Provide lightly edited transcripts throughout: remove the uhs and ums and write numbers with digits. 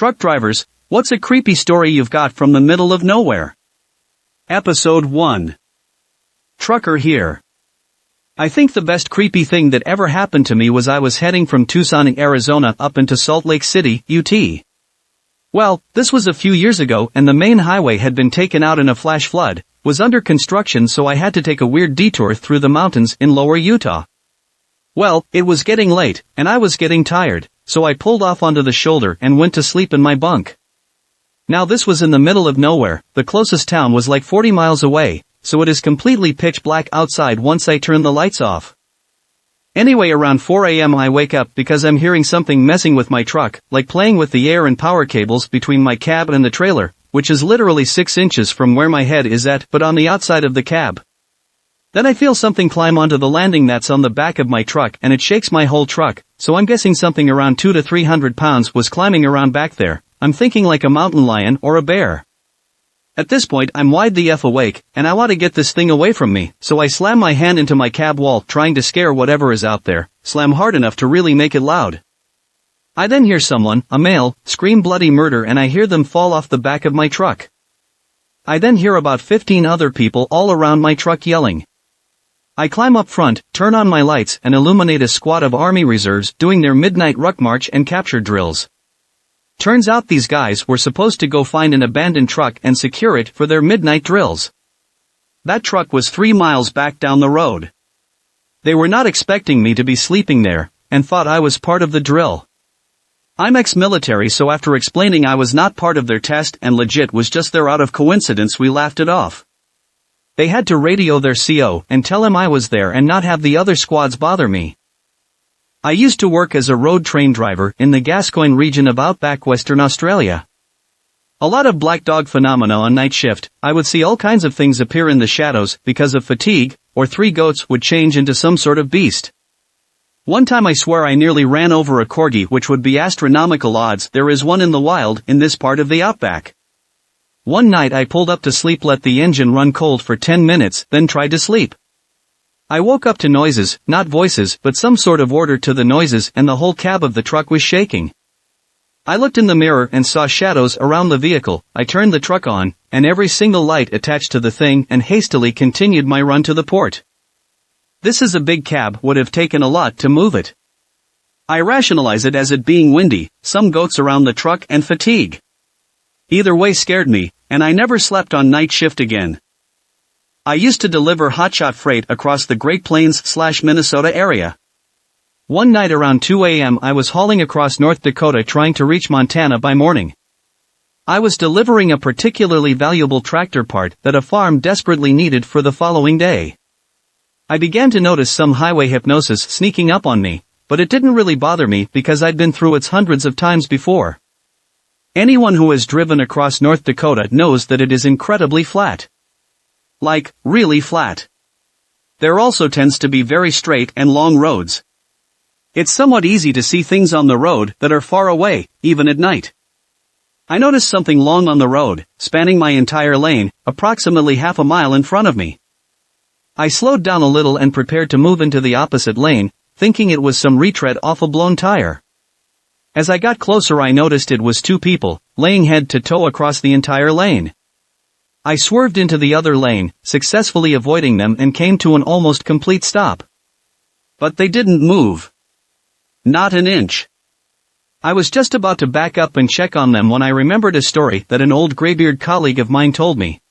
Truck drivers, what's a creepy story you've got from the middle of nowhere? Episode 1. Trucker here. I think the best creepy thing that ever happened to me was I was heading from Tucson, Arizona up into Salt Lake City, UT. Well, this was a few years ago and the main highway had been taken out in a flash flood, was under construction, so I had to take a weird detour through the mountains in lower Utah. Well, it was getting late, and I was getting tired, so I pulled off onto the shoulder and went to sleep in my bunk. Now this was in the middle of nowhere, the closest town was like 40 miles away, so it is completely pitch black outside once I turn the lights off. Anyway, around 4 a.m. I wake up because I'm hearing something messing with my truck, like playing with the air and power cables between my cab and the trailer, which is literally 6 inches from where my head is at, but on the outside of the cab. Then I feel something climb onto the landing that's on the back of my truck and it shakes my whole truck, so I'm guessing something around 200 to 300 pounds was climbing around back there. I'm thinking like a mountain lion or a bear. At this point I'm wide the F awake, and I want to get this thing away from me, so I slam my hand into my cab wall trying to scare whatever is out there, slam hard enough to really make it loud. I then hear someone, a male, scream bloody murder and I hear them fall off the back of my truck. I then hear about 15 other people all around my truck yelling. I climb up front, turn on my lights and illuminate a squad of Army reserves doing their midnight ruck march and capture drills. Turns out these guys were supposed to go find an abandoned truck and secure it for their midnight drills. That truck was 3 miles back down the road. They were not expecting me to be sleeping there, and thought I was part of the drill. I'm ex-military, so after explaining I was not part of their test and legit was just there out of coincidence, we laughed it off. They had to radio their CO and tell him I was there and not have the other squads bother me. I used to work as a road train driver in the Gascoyne region of outback Western Australia. A lot of black dog phenomena on night shift. I would see all kinds of things appear in the shadows because of fatigue, or 3 goats would change into some sort of beast. One time I swear I nearly ran over a corgi, which would be astronomical odds. There is one in the wild in this part of the outback. One night I pulled up to sleep, let the engine run cold for 10 minutes, then tried to sleep. I woke up to noises, not voices, but some sort of order to the noises, and the whole cab of the truck was shaking. I looked in the mirror and saw shadows around the vehicle. I turned the truck on, and every single light attached to the thing, and hastily continued my run to the port. This is a big cab, would have taken a lot to move it. I rationalize it as it being windy, some goats around the truck, and fatigue. Either way scared me, and I never slept on night shift again. I used to deliver hotshot freight across the Great Plains/Minnesota area. One night around 2 a.m. I was hauling across North Dakota trying to reach Montana by morning. I was delivering a particularly valuable tractor part that a farm desperately needed for the following day. I began to notice some highway hypnosis sneaking up on me, but it didn't really bother me because I'd been through it hundreds of times before. Anyone who has driven across North Dakota knows that it is incredibly flat. Like, really flat. There also tends to be very straight and long roads. It's somewhat easy to see things on the road that are far away, even at night. I noticed something long on the road, spanning my entire lane, approximately half a mile in front of me. I slowed down a little and prepared to move into the opposite lane, thinking it was some retread off a blown tire. As I got closer I noticed it was 2 people, laying head to toe across the entire lane. I swerved into the other lane, successfully avoiding them, and came to an almost complete stop. But they didn't move. Not an inch. I was just about to back up and check on them when I remembered a story that an old graybeard colleague of mine told me.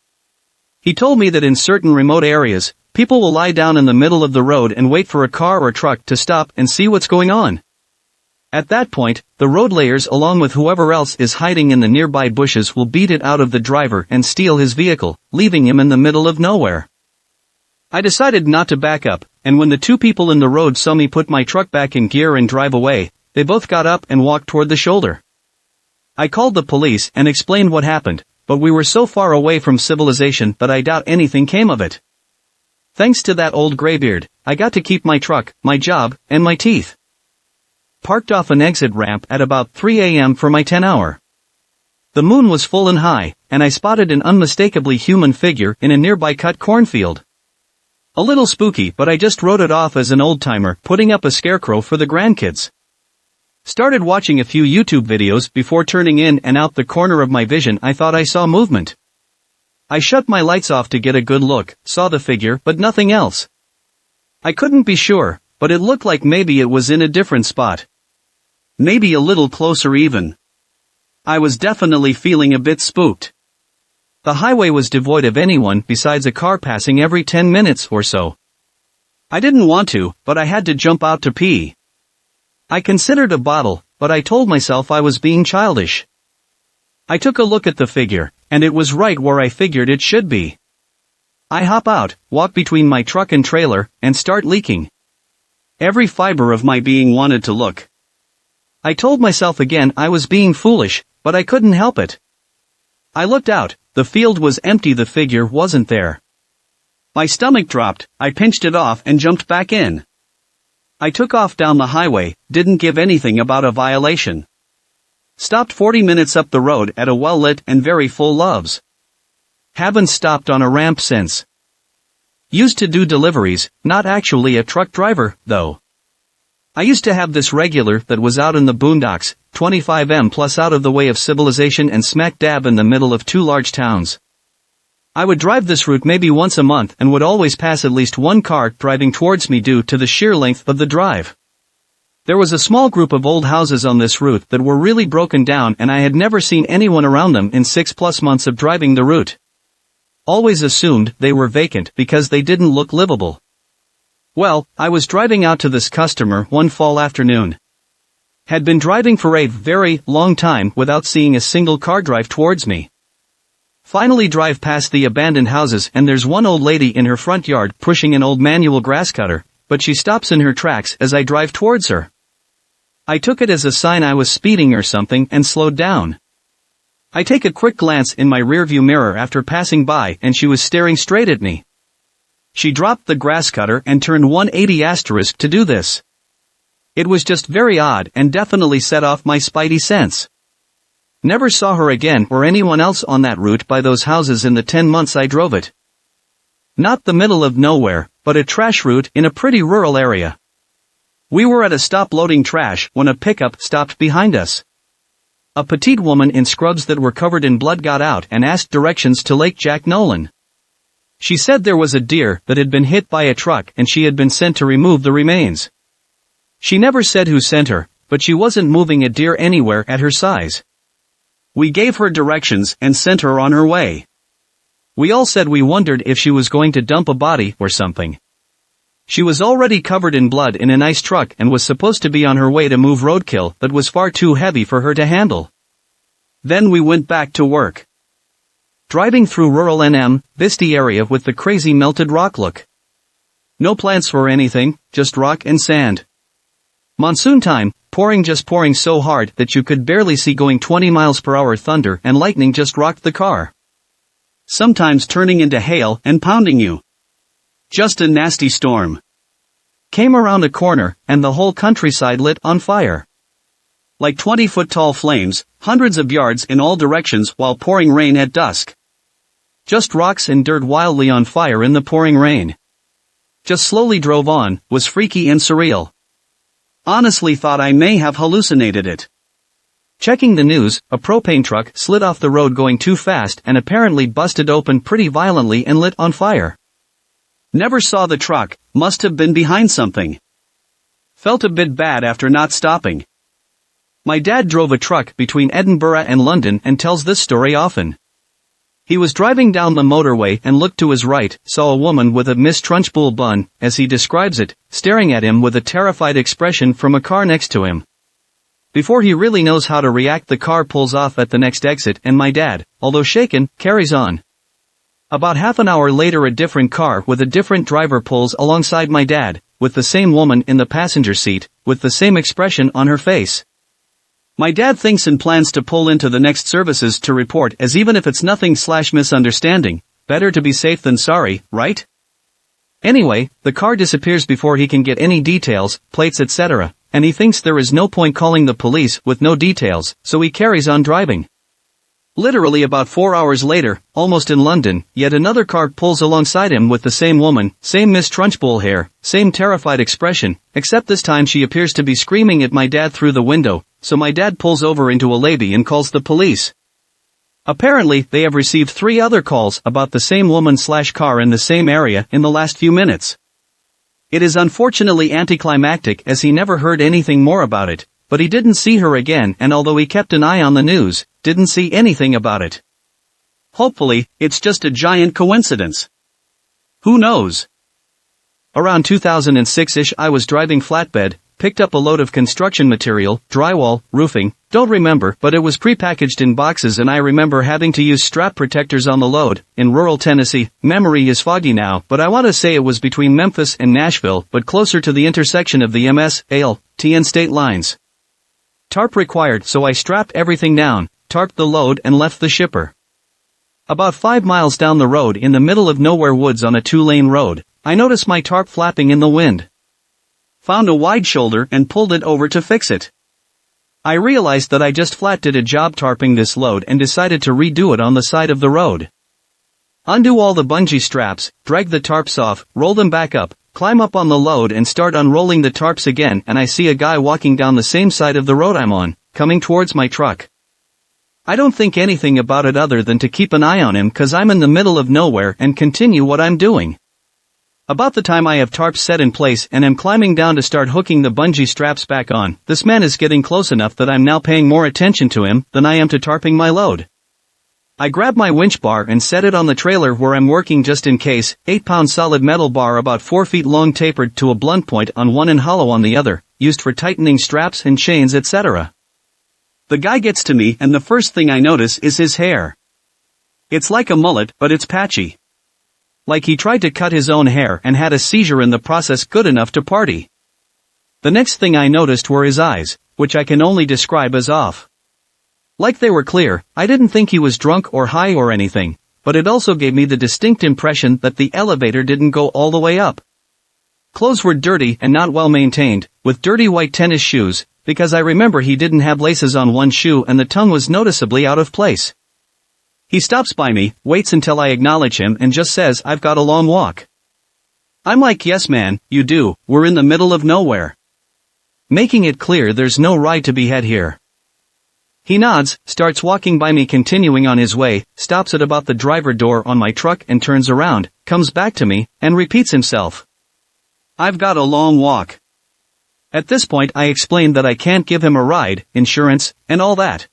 He told me that in certain remote areas, people will lie down in the middle of the road and wait for a car or truck to stop and see what's going on. At that point, the road layers along with whoever else is hiding in the nearby bushes will beat it out of the driver and steal his vehicle, leaving him in the middle of nowhere. I decided not to back up, and when the 2 people in the road saw me put my truck back in gear and drive away, they both got up and walked toward the shoulder. I called the police and explained what happened, but we were so far away from civilization that I doubt anything came of it. Thanks to that old graybeard, I got to keep my truck, my job, and my teeth. Parked off an exit ramp at about 3 a.m. for my 10-hour. The moon was full and high, and I spotted an unmistakably human figure in a nearby cut cornfield. A little spooky, but I just wrote it off as an old-timer putting up a scarecrow for the grandkids. Started watching a few YouTube videos before turning in and out the corner of my vision I thought I saw movement. I shut my lights off to get a good look, saw the figure but nothing else. I couldn't be sure, but it looked like maybe it was in a different spot. Maybe a little closer even. I was definitely feeling a bit spooked. The highway was devoid of anyone besides a car passing every 10 minutes or so. I didn't want to, but I had to jump out to pee. I considered a bottle, but I told myself I was being childish. I took a look at the figure, and it was right where I figured it should be. I hop out, walk between my truck and trailer, and start leaking. Every fiber of my being wanted to look. I told myself again I was being foolish, but I couldn't help it. I looked out, the field was empty, the figure wasn't there. My stomach dropped, I pinched it off and jumped back in. I took off down the highway, didn't give anything about a violation. Stopped 40 minutes up the road at a well-lit and very full Love's. Haven't stopped on a ramp since. Used to do deliveries, not actually a truck driver, though. I used to have this regular that was out in the boondocks, 25m plus out of the way of civilization and smack dab in the middle of two large towns. I would drive this route maybe once a month and would always pass at least one car driving towards me due to the sheer length of the drive. There was a small group of old houses on this route that were really broken down and I had never seen anyone around them in 6+ months of driving the route. Always assumed they were vacant because they didn't look livable. Well, I was driving out to this customer one fall afternoon. Had been driving for a very long time without seeing a single car drive towards me. Finally drive past the abandoned houses and there's one old lady in her front yard pushing an old manual grass cutter, but she stops in her tracks as I drive towards her. I took it as a sign I was speeding or something and slowed down. I take a quick glance in my rearview mirror after passing by and she was staring straight at me. She dropped the grass cutter and turned 180 * to do this. It was just very odd and definitely set off my spidey sense. Never saw her again or anyone else on that route by those houses in the 10 months I drove it. Not the middle of nowhere, but a trash route in a pretty rural area. We were at a stop loading trash when a pickup stopped behind us. A petite woman in scrubs that were covered in blood got out and asked directions to Lake Jack Nolan. She said there was a deer that had been hit by a truck and she had been sent to remove the remains. She never said who sent her, but she wasn't moving a deer anywhere at her size. We gave her directions and sent her on her way. We all said we wondered if she was going to dump a body or something. She was already covered in blood in a nice truck and was supposed to be on her way to move roadkill that was far too heavy for her to handle. Then we went back to work. Driving through rural NM, Visty area with the crazy melted rock look. No plants or anything, just rock and sand. Monsoon time, pouring so hard that you could barely see going 20 miles per hour. Thunder and lightning just rocked the car. Sometimes turning into hail and pounding you. Just a nasty storm. Came around a corner, and the whole countryside lit on fire. Like 20-foot-tall flames, hundreds of yards in all directions while pouring rain at dusk. Just rocks and dirt wildly on fire in the pouring rain. Just slowly drove on, was freaky and surreal. Honestly thought I may have hallucinated it. Checking the news, a propane truck slid off the road going too fast and apparently busted open pretty violently and lit on fire. Never saw the truck, must have been behind something. Felt a bit bad after not stopping. My dad drove a truck between Edinburgh and London and tells this story often. He was driving down the motorway and looked to his right, saw a woman with a Miss Trunchbull bun, as he describes it, staring at him with a terrified expression from a car next to him. Before he really knows how to react, the car pulls off at the next exit and my dad, although shaken, carries on. About half an hour later a different car with a different driver pulls alongside my dad, with the same woman in the passenger seat, with the same expression on her face. My dad thinks and plans to pull into the next services to report, as even if it's nothing/misunderstanding, better to be safe than sorry, right? Anyway, the car disappears before he can get any details, plates etc., and he thinks there is no point calling the police with no details, so he carries on driving. Literally about 4 hours later, almost in London, yet another car pulls alongside him with the same woman, same Miss Trunchbull hair, same terrified expression, except this time she appears to be screaming at my dad through the window, so my dad pulls over into a levee and calls the police. Apparently, they have received 3 other calls about the same woman/car in the same area in the last few minutes. It is unfortunately anticlimactic as he never heard anything more about it, but he didn't see her again, and although he kept an eye on the news, didn't see anything about it. Hopefully, it's just a giant coincidence. Who knows? Around 2006-ish I was driving flatbed, picked up a load of construction material, drywall, roofing, don't remember, but it was prepackaged in boxes and I remember having to use strap protectors on the load. In rural Tennessee, memory is foggy now, but I want to say it was between Memphis and Nashville, but closer to the intersection of the MS-AL-TN state lines. Tarp required, so I strapped everything down, tarped the load and left the shipper. About 5 miles down the road in the middle of nowhere woods on a 2-lane road, I noticed my tarp flapping in the wind. Found a wide shoulder and pulled it over to fix it. I realized that I just flat did a job tarping this load and decided to redo it on the side of the road. Undo all the bungee straps, drag the tarps off, roll them back up, climb up on the load and start unrolling the tarps again, and I see a guy walking down the same side of the road I'm on, coming towards my truck. I don't think anything about it other than to keep an eye on him cause I'm in the middle of nowhere and continue what I'm doing. About the time I have tarps set in place and am climbing down to start hooking the bungee straps back on, this man is getting close enough that I'm now paying more attention to him than I am to tarping my load. I grab my winch bar and set it on the trailer where I'm working just in case, 8-pound solid metal bar about 4 feet long tapered to a blunt point on one and hollow on the other, used for tightening straps and chains etc. The guy gets to me and the first thing I notice is his hair. It's like a mullet, but it's patchy. Like he tried to cut his own hair and had a seizure in the process good enough to party. The next thing I noticed were his eyes, which I can only describe as off. Like they were clear. I didn't think he was drunk or high or anything, but it also gave me the distinct impression that the elevator didn't go all the way up. Clothes were dirty and not well maintained, with dirty white tennis shoes, because I remember he didn't have laces on one shoe and the tongue was noticeably out of place. He stops by me, waits until I acknowledge him and just says, "I've got a long walk." I'm like, "Yes man, you do, we're in the middle of nowhere." Making it clear there's no ride to be had here. He nods, starts walking by me continuing on his way, stops at about the driver door on my truck and turns around, comes back to me, and repeats himself. "I've got a long walk." At this point I explained that I can't give him a ride, insurance, and all that.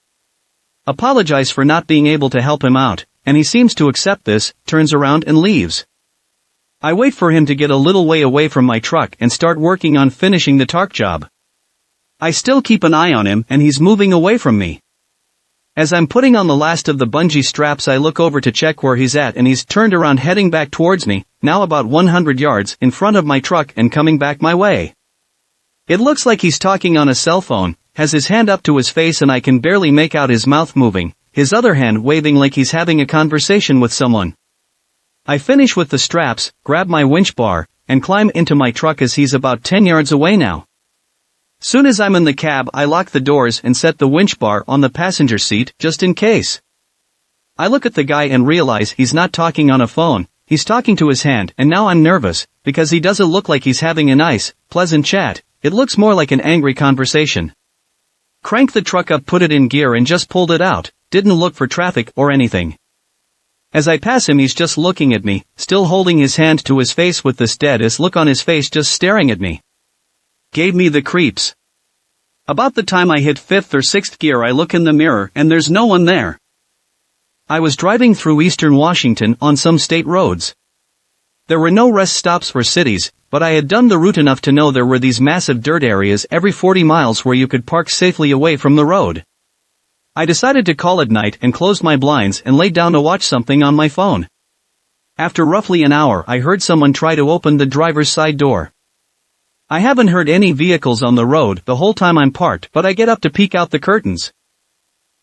Apologize for not being able to help him out, and he seems to accept this, turns around and leaves. I wait for him to get a little way away from my truck and start working on finishing the tarp job. I still keep an eye on him and he's moving away from me. As I'm putting on the last of the bungee straps I look over to check where he's at and he's turned around heading back towards me, now about 100 yards in front of my truck and coming back my way. It looks like he's talking on a cell phone, has his hand up to his face and I can barely make out his mouth moving, his other hand waving like he's having a conversation with someone. I finish with the straps, grab my winch bar, and climb into my truck as he's about 10 yards away now. Soon as I'm in the cab I lock the doors and set the winch bar on the passenger seat just in case. I look at the guy and realize he's not talking on a phone, he's talking to his hand, and now I'm nervous, because he doesn't look like he's having a nice, pleasant chat, it looks more like an angry conversation. Cranked the truck up, put it in gear and just pulled it out, didn't look for traffic or anything. As I pass him he's just looking at me, still holding his hand to his face with this dead-ass look on his face just staring at me. Gave me the creeps. About the time I hit 5th or 6th gear I look in the mirror and there's no one there. I was driving through eastern Washington on some state roads. There were no rest stops for cities, but I had done the route enough to know there were these massive dirt areas every 40 miles where you could park safely away from the road. I decided to call it night and closed my blinds and laid down to watch something on my phone. After roughly an hour I heard someone try to open the driver's side door. I haven't heard any vehicles on the road the whole time I'm parked, but I get up to peek out the curtains.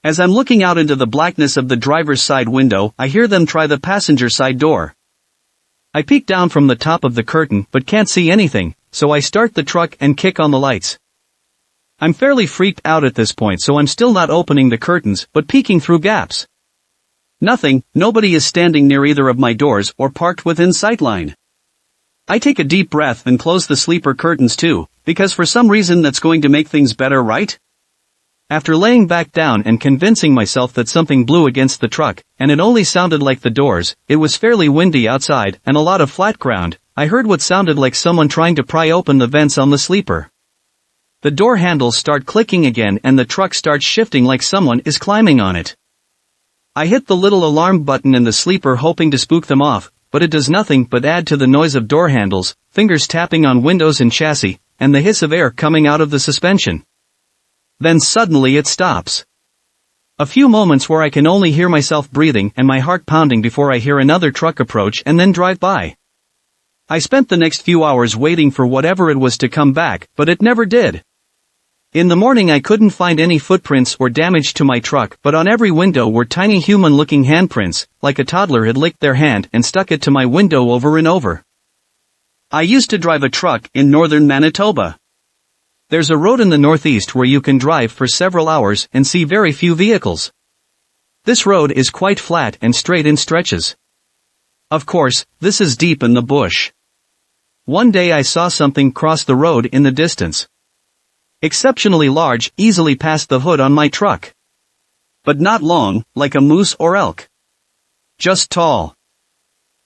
As I'm looking out into the blackness of the driver's side window, I hear them try the passenger side door. I peek down from the top of the curtain but can't see anything, so I start the truck and kick on the lights. I'm fairly freaked out at this point, so I'm still not opening the curtains but peeking through gaps. Nothing, nobody is standing near either of my doors or parked within sightline. I take a deep breath and close the sleeper curtains too, because for some reason that's going to make things better, right? After laying back down and convincing myself that something blew against the truck, and it only sounded like the doors, it was fairly windy outside and a lot of flat ground, I heard what sounded like someone trying to pry open the vents on the sleeper. The door handles start clicking again and the truck starts shifting like someone is climbing on it. I hit the little alarm button in the sleeper hoping to spook them off, but it does nothing but add to the noise of door handles, fingers tapping on windows and chassis, and the hiss of air coming out of the suspension. Then suddenly it stops. A few moments where I can only hear myself breathing and my heart pounding before I hear another truck approach and then drive by. I spent the next few hours waiting for whatever it was to come back, but it never did. In the morning I couldn't find any footprints or damage to my truck, but on every window were tiny human-looking handprints, like a toddler had licked their hand and stuck it to my window over and over. I used to drive a truck in northern Manitoba. There's a road in the northeast where you can drive for several hours and see very few vehicles. This road is quite flat and straight in stretches. Of course, this is deep in the bush. One day I saw something cross the road in the distance. Exceptionally large, easily past the hood on my truck. But not long, like a moose or elk. Just tall.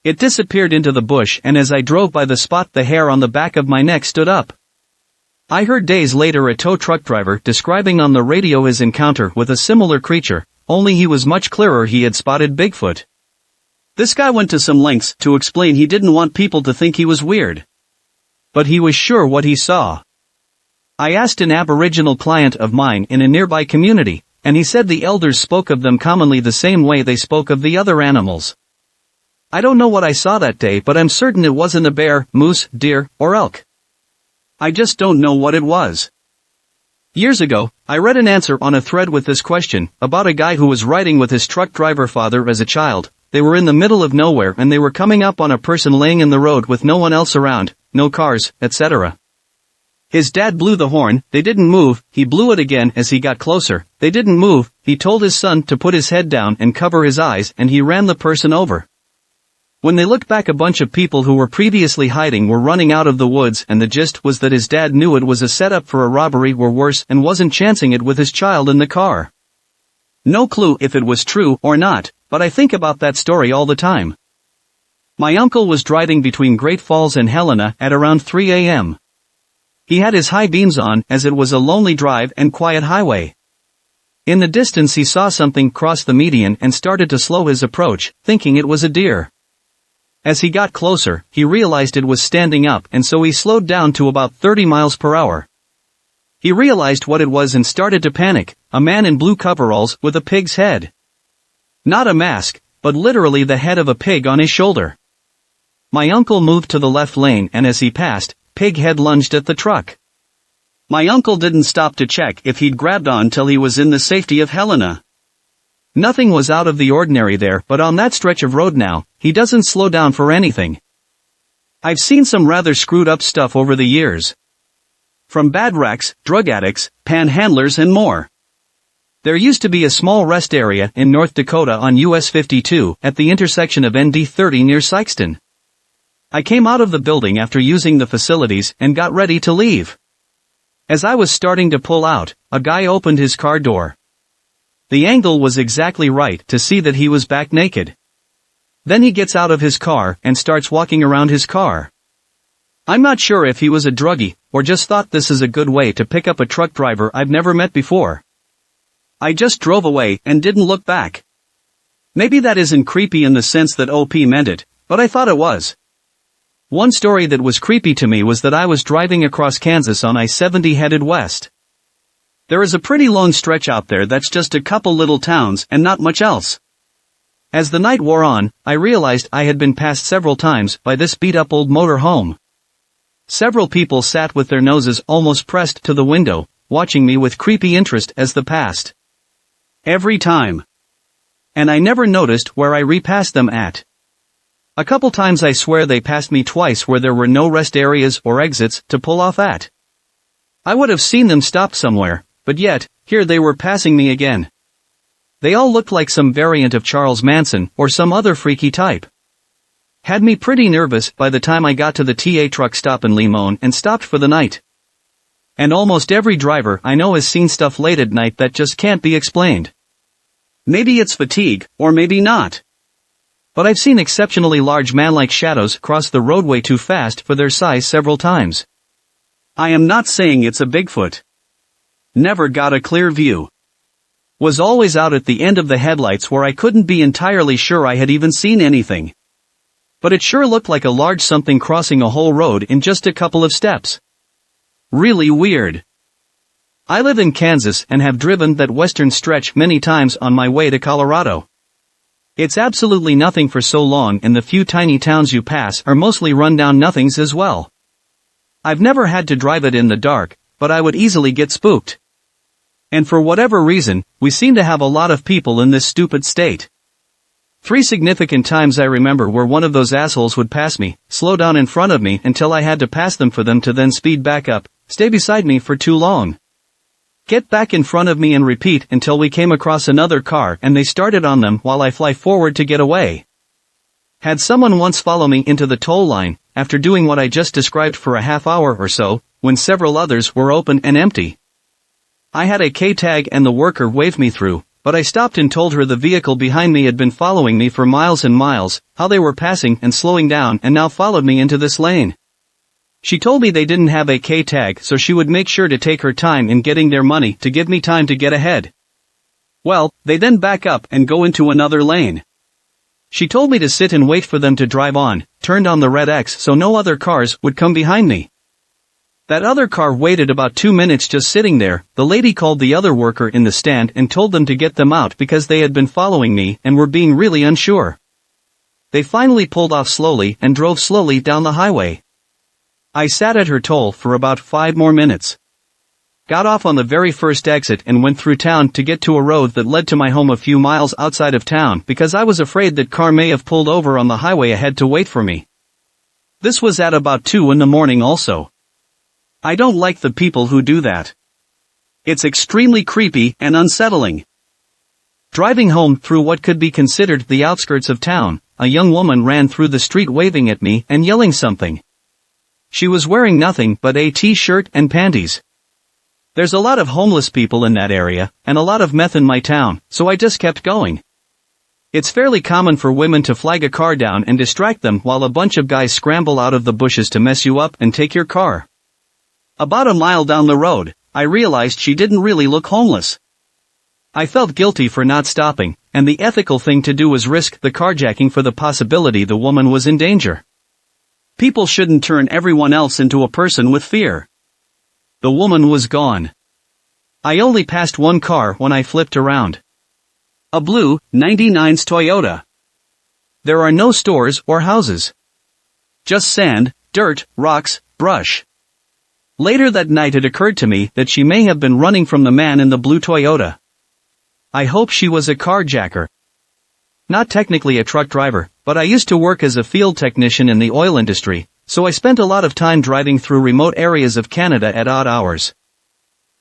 It disappeared into the bush, and as I drove by the spot the hair on the back of my neck stood up. I heard days later a tow truck driver describing on the radio his encounter with a similar creature, only he was much clearer. He had spotted Bigfoot. This guy went to some lengths to explain he didn't want people to think he was weird. But he was sure what he saw. I asked an Aboriginal client of mine in a nearby community, and he said the elders spoke of them commonly the same way they spoke of the other animals. I don't know what I saw that day, but I'm certain it wasn't a bear, moose, deer, or elk. I just don't know what it was. Years ago, I read an answer on a thread with this question, about a guy who was riding with his truck driver father as a child. They were in the middle of nowhere and they were coming up on a person laying in the road with no one else around, no cars, etc. His dad blew the horn, they didn't move, he blew it again as he got closer, they didn't move, he told his son to put his head down and cover his eyes and he ran the person over. When they looked back, a bunch of people who were previously hiding were running out of the woods, and the gist was that his dad knew it was a setup for a robbery or worse and wasn't chancing it with his child in the car. No clue if it was true or not, but I think about that story all the time. My uncle was driving between Great Falls and Helena at around 3 a.m. He had his high beams on as it was a lonely drive and quiet highway. In the distance he saw something cross the median and started to slow his approach, thinking it was a deer. As he got closer, he realized it was standing up, and so he slowed down to about 30 miles per hour. He realized what it was and started to panic, a man in blue coveralls with a pig's head. Not a mask, but literally the head of a pig on his shoulder. My uncle moved to the left lane, and as he passed, pig head lunged at the truck. My uncle didn't stop to check if he'd grabbed on till he was in the safety of Helena. Nothing was out of the ordinary there, but on that stretch of road now, he doesn't slow down for anything. I've seen some rather screwed up stuff over the years. From bad wrecks, drug addicts, panhandlers and more. There used to be a small rest area in North Dakota on US 52 at the intersection of ND 30 near Sikeston. I came out of the building after using the facilities and got ready to leave. As I was starting to pull out, a guy opened his car door. The angle was exactly right to see that he was back naked. Then he gets out of his car and starts walking around his car. I'm not sure if he was a druggie, or just thought this is a good way to pick up a truck driver I've never met before. I just drove away and didn't look back. Maybe that isn't creepy in the sense that OP meant it, but I thought it was. One story that was creepy to me was that I was driving across Kansas on I-70 headed west. There is a pretty long stretch out there that's just a couple little towns and not much else. As the night wore on, I realized I had been passed several times by this beat-up old motor home. Several people sat with their noses almost pressed to the window, watching me with creepy interest as the passed. Every time. And I never noticed where I repassed them at. A couple times I swear they passed me twice where there were no rest areas or exits to pull off at. I would have seen them stopped somewhere, but yet, here they were passing me again. They all looked like some variant of Charles Manson or some other freaky type. Had me pretty nervous by the time I got to the TA truck stop in Limon and stopped for the night. And almost every driver I know has seen stuff late at night that just can't be explained. Maybe it's fatigue, or maybe not. But I've seen exceptionally large man-like shadows cross the roadway too fast for their size several times. I am not saying it's a Bigfoot. Never got a clear view. Was always out at the end of the headlights where I couldn't be entirely sure I had even seen anything. But it sure looked like a large something crossing a whole road in just a couple of steps. Really weird. I live in Kansas and have driven that western stretch many times on my way to Colorado. It's absolutely nothing for so long, and the few tiny towns you pass are mostly run-down nothings as well. I've never had to drive it in the dark, but I would easily get spooked. And for whatever reason, we seem to have a lot of people in this stupid state. 3 significant times I remember where one of those assholes would pass me, slow down in front of me until I had to pass them for them to then speed back up, stay beside me for too long, get back in front of me and repeat until we came across another car and they started on them while I fly forward to get away. Had someone once follow me into the toll line, after doing what I just described for a half hour or so, when several others were open and empty. I had a K-tag and the worker waved me through, but I stopped and told her the vehicle behind me had been following me for miles and miles, how they were passing and slowing down and now followed me into this lane. She told me they didn't have a K-tag, so she would make sure to take her time in getting their money to give me time to get ahead. Well, they then back up and go into another lane. She told me to sit and wait for them to drive on, turned on the red X so no other cars would come behind me. That other car waited about 2 minutes just sitting there. The lady called the other worker in the stand and told them to get them out because they had been following me and were being really unsure. They finally pulled off slowly and drove slowly down the highway. I sat at her toll for about 5 more minutes. Got off on the very first exit and went through town to get to a road that led to my home a few miles outside of town because I was afraid that car may have pulled over on the highway ahead to wait for me. This was at about 2 in the morning also. I don't like the people who do that. It's extremely creepy and unsettling. Driving home through what could be considered the outskirts of town, a young woman ran through the street waving at me and yelling something. She was wearing nothing but a t-shirt and panties. There's a lot of homeless people in that area, and a lot of meth in my town, so I just kept going. It's fairly common for women to flag a car down and distract them while a bunch of guys scramble out of the bushes to mess you up and take your car. About a mile down the road, I realized she didn't really look homeless. I felt guilty for not stopping, and the ethical thing to do was risk the carjacking for the possibility the woman was in danger. People shouldn't turn everyone else into a person with fear. The woman was gone. I only passed one car when I flipped around. A blue, 99's Toyota. There are no stores or houses. Just sand, dirt, rocks, brush. Later that night it occurred to me that she may have been running from the man in the blue Toyota. I hope she was a carjacker. Not technically a truck driver, but I used to work as a field technician in the oil industry, so I spent a lot of time driving through remote areas of Canada at odd hours.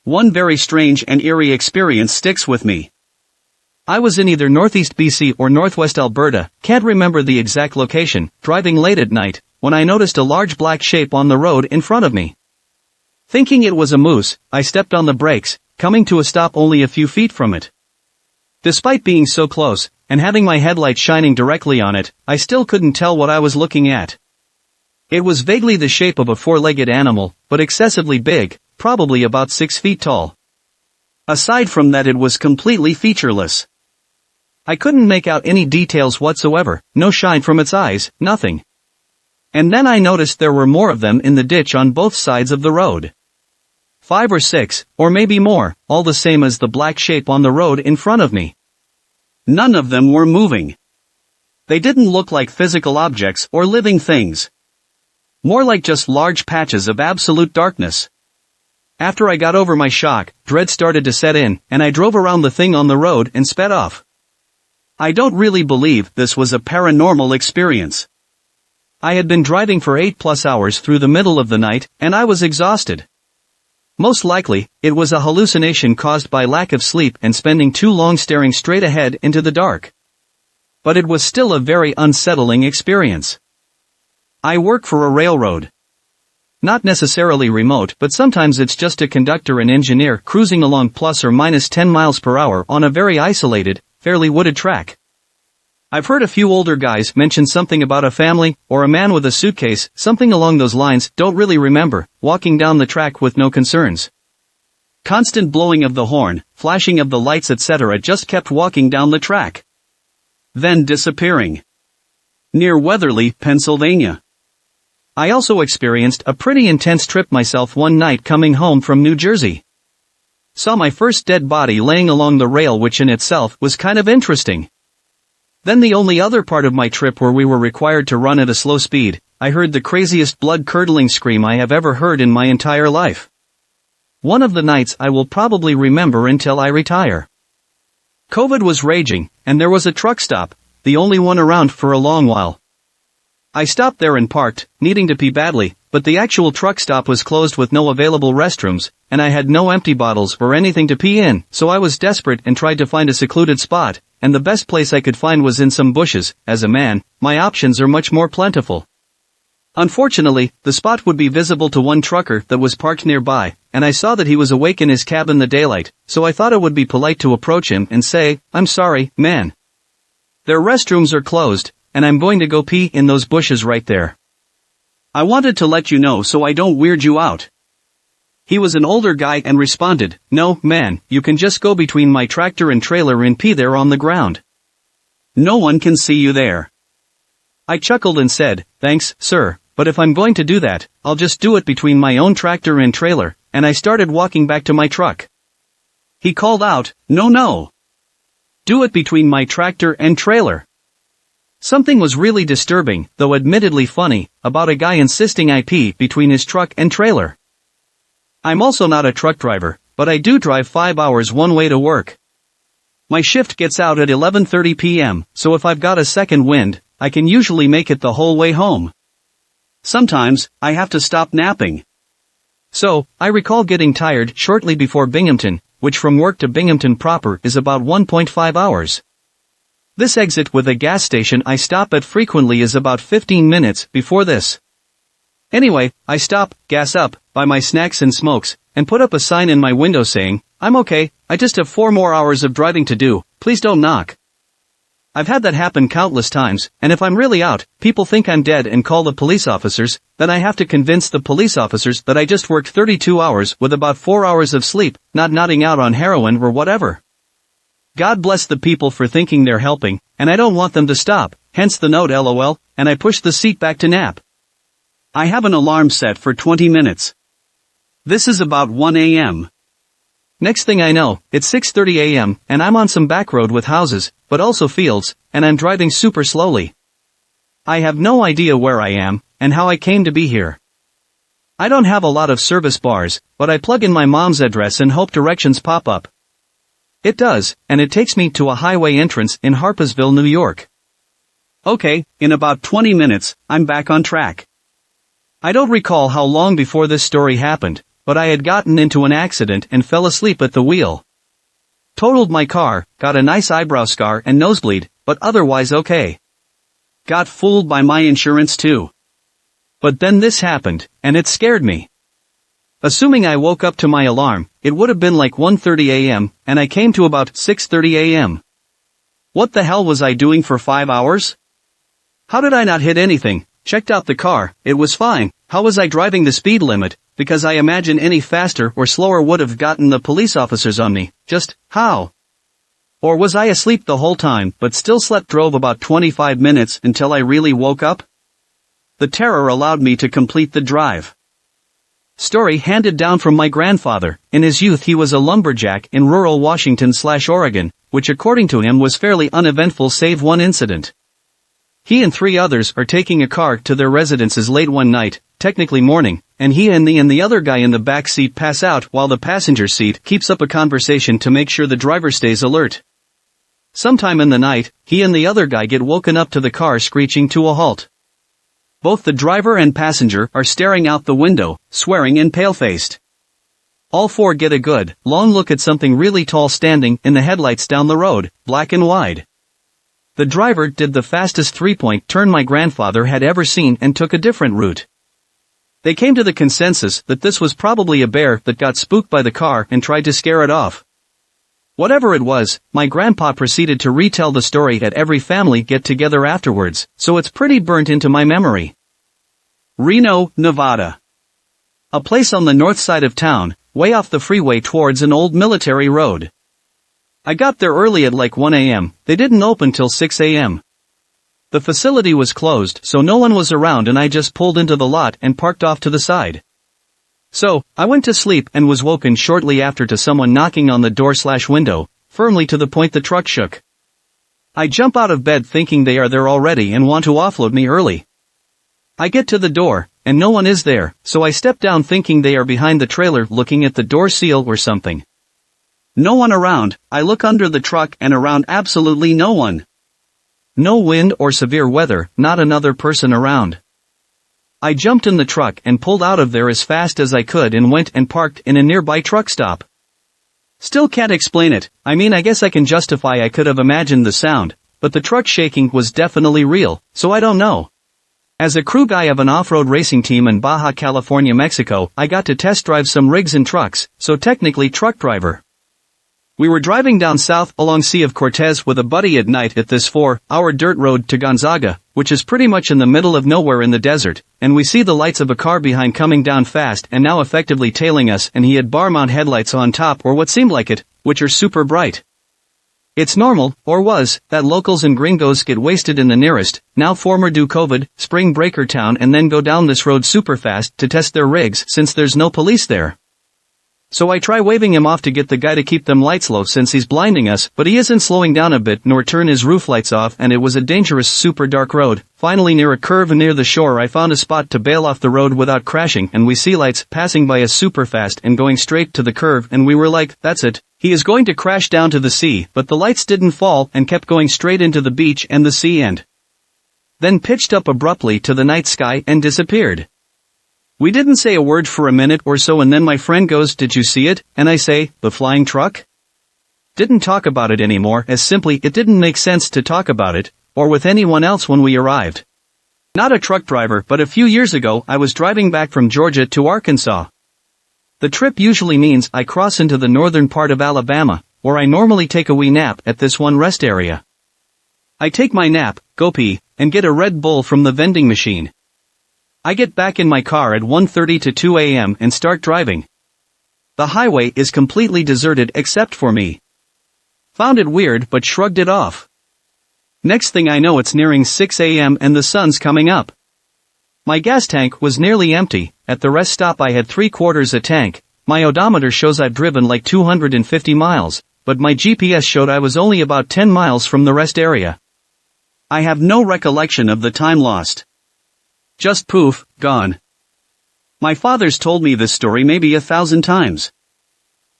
One very strange and eerie experience sticks with me. I was in either northeast BC or northwest Alberta, can't remember the exact location, driving late at night, when I noticed a large black shape on the road in front of me. Thinking it was a moose, I stepped on the brakes, coming to a stop only a few feet from it. Despite being so close, and having my headlight shining directly on it, I still couldn't tell what I was looking at. It was vaguely the shape of a 4-legged animal, but excessively big, probably about 6 feet tall. Aside from that, it was completely featureless. I couldn't make out any details whatsoever, no shine from its eyes, nothing. And then I noticed there were more of them in the ditch on both sides of the road. 5 or 6, or maybe more, all the same as the black shape on the road in front of me. None of them were moving. They didn't look like physical objects or living things. More like just large patches of absolute darkness. After I got over my shock, dread started to set in, and I drove around the thing on the road and sped off. I don't really believe this was a paranormal experience. I had been driving for 8+ hours through the middle of the night, and I was exhausted. Most likely, it was a hallucination caused by lack of sleep and spending too long staring straight ahead into the dark. But it was still a very unsettling experience. I work for a railroad. Not necessarily remote, but sometimes it's just a conductor and engineer cruising along plus or minus 10 miles per hour on a very isolated, fairly wooded track. I've heard a few older guys mention something about a family, or a man with a suitcase, something along those lines, don't really remember, walking down the track with no concerns. Constant blowing of the horn, flashing of the lights etc. just kept walking down the track. Then disappearing. Near Weatherly, Pennsylvania. I also experienced a pretty intense trip myself one night coming home from New Jersey. Saw my first dead body laying along the rail, which in itself was kind of interesting. Then the only other part of my trip where we were required to run at a slow speed, I heard the craziest blood-curdling scream I have ever heard in my entire life. One of the nights I will probably remember until I retire. COVID was raging, and there was a truck stop, the only one around for a long while. I stopped there and parked, needing to pee badly, but the actual truck stop was closed with no available restrooms, and I had no empty bottles or anything to pee in, so I was desperate and tried to find a secluded spot, and the best place I could find was in some bushes. As a man, my options are much more plentiful. Unfortunately, the spot would be visible to one trucker that was parked nearby, and I saw that he was awake in his cab in the daylight, so I thought it would be polite to approach him and say, "I'm sorry, man. Their restrooms are closed, and I'm going to go pee in those bushes right there. I wanted to let you know so I don't weird you out." He was an older guy and responded, "No, man, you can just go between my tractor and trailer and pee there on the ground. No one can see you there." I chuckled and said, "Thanks, sir, but if I'm going to do that, I'll just do it between my own tractor and trailer," and I started walking back to my truck. He called out, No. Do it between my tractor and trailer." Something was really disturbing, though admittedly funny, about a guy insisting I pee between his truck and trailer. I'm also not a truck driver, but I do drive 5 hours one way to work. My shift gets out at 11:30 p.m., so if I've got a second wind, I can usually make it the whole way home. Sometimes, I have to stop napping. So, I recall getting tired shortly before Binghamton, which from work to Binghamton proper is about 1.5 hours. This exit with a gas station I stop at frequently is about 15 minutes before this. Anyway, I stop, gas up, buy my snacks and smokes, and put up a sign in my window saying, "I'm okay, I just have 4 more hours of driving to do, please don't knock." I've had that happen countless times, and if I'm really out, people think I'm dead and call the police officers, then I have to convince the police officers that I just worked 32 hours with about 4 hours of sleep, not nodding out on heroin or whatever. God bless the people for thinking they're helping, and I don't want them to stop, hence the note LOL, and I push the seat back to nap. I have an alarm set for 20 minutes. This is about 1 a.m. Next thing I know, it's 6:30 a.m., and I'm on some back road with houses, but also fields, and I'm driving super slowly. I have no idea where I am, and how I came to be here. I don't have a lot of service bars, but I plug in my mom's address and hope directions pop up. It does, and it takes me to a highway entrance in Harpersville, New York. Okay, in about 20 minutes, I'm back on track. I don't recall how long before this story happened, but I had gotten into an accident and fell asleep at the wheel. Totaled my car, got a nice eyebrow scar and nosebleed, but otherwise okay. Got fooled by my insurance too. But then this happened, and it scared me. Assuming I woke up to my alarm, it would have been like 1:30 a.m., and I came to about 6:30 a.m. What the hell was I doing for 5 hours? How did I not hit anything? Checked out the car, it was fine. How was I driving the speed limit? Because I imagine any faster or slower would have gotten the police officers on me. Just, how? Or was I asleep the whole time but still drove about 25 minutes until I really woke up? The terror allowed me to complete the drive. Story handed down from my grandfather. In his youth he was a lumberjack in rural Washington/Oregon, which according to him was fairly uneventful save one incident. He and 3 others are taking a car to their residences late one night, technically morning, and he and the other guy in the back seat pass out while the passenger seat keeps up a conversation to make sure the driver stays alert. Sometime in the night, he and the other guy get woken up to the car screeching to a halt. Both the driver and passenger are staring out the window, swearing and pale-faced. All four get a good, long look at something really tall standing in the headlights down the road, black and wide. The driver did the fastest three-point turn my grandfather had ever seen and took a different route. They came to the consensus that this was probably a bear that got spooked by the car and tried to scare it off. Whatever it was, my grandpa proceeded to retell the story at every family get-together afterwards, so it's pretty burnt into my memory. Reno, Nevada. A place on the north side of town, way off the freeway towards an old military road. I got there early at like 1 a.m., they didn't open till 6 a.m. The facility was closed so no one was around and I just pulled into the lot and parked off to the side. So, I went to sleep and was woken shortly after to someone knocking on the door/window, firmly to the point the truck shook. I jump out of bed thinking they are there already and want to offload me early. I get to the door, and no one is there, so I step down thinking they are behind the trailer looking at the door seal or something. No one around, I look under the truck and around absolutely no one. No wind or severe weather, not another person around. I jumped in the truck and pulled out of there as fast as I could and went and parked in a nearby truck stop. Still can't explain it, I mean I guess I can justify I could have imagined the sound, but the truck shaking was definitely real, so I don't know. As a crew guy of an off-road racing team in Baja California, Mexico, I got to test drive some rigs and trucks, so technically truck driver. We were driving down south along Sea of Cortez with a buddy at night at this 4-hour dirt road to Gonzaga, which is pretty much in the middle of nowhere in the desert, and we see the lights of a car behind coming down fast and now effectively tailing us, and he had bar mount headlights on top or what seemed like it, which are super bright. It's normal, or was, that locals and gringos get wasted in the nearest, now former do COVID, spring breaker town and then go down this road super fast to test their rigs since there's no police there. So I try waving him off to get the guy to keep them lights low since he's blinding us, but he isn't slowing down a bit nor turn his roof lights off, and it was a dangerous super dark road. Finally near a curve near the shore I found a spot to bail off the road without crashing, and we see lights passing by us super fast and going straight to the curve, and we were like, that's it, he is going to crash down to the sea, but the lights didn't fall and kept going straight into the beach and the sea and then pitched up abruptly to the night sky and disappeared. We didn't say a word for a minute or so, and then my friend goes, "Did you see it?" And I say, "The flying truck?" Didn't talk about it anymore, as simply it didn't make sense to talk about it, or with anyone else when we arrived. Not a truck driver, but a few years ago I was driving back from Georgia to Arkansas. The trip usually means I cross into the northern part of Alabama, where I normally take a wee nap at this one rest area. I take my nap, go pee, and get a Red Bull from the vending machine. I get back in my car at 1:30 to 2 a.m. and start driving. The highway is completely deserted except for me. Found it weird but shrugged it off. Next thing I know it's nearing 6 a.m. and the sun's coming up. My gas tank was nearly empty. At the rest stop I had 3/4 a tank. My odometer shows I've driven like 250 miles, but my GPS showed I was only about 10 miles from the rest area. I have no recollection of the time lost. Just poof, gone. My father's told me this story maybe 1,000 times.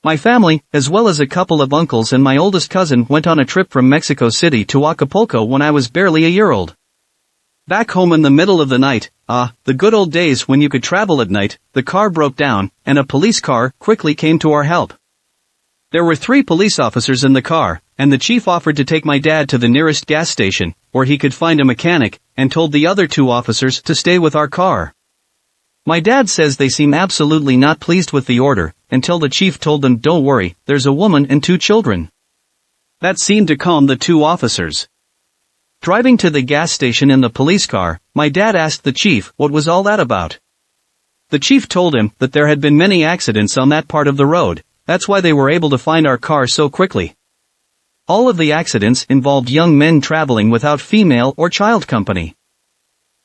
My family, as well as a couple of uncles and my oldest cousin, went on a trip from Mexico City to Acapulco when I was barely a year old. Back home in the middle of the night, the good old days when you could travel at night, the car broke down, and a police car quickly came to our help. There were 3 police officers in the car, and the chief offered to take my dad to the nearest gas station, where he could find a mechanic, and told the other 2 officers to stay with our car. My dad says they seem absolutely not pleased with the order, until the chief told them, "Don't worry, there's a woman and 2 children." That seemed to calm the 2 officers. Driving to the gas station in the police car, my dad asked the chief what was all that about. The chief told him that there had been many accidents on that part of the road. That's why they were able to find our car so quickly. All of the accidents involved young men traveling without female or child company.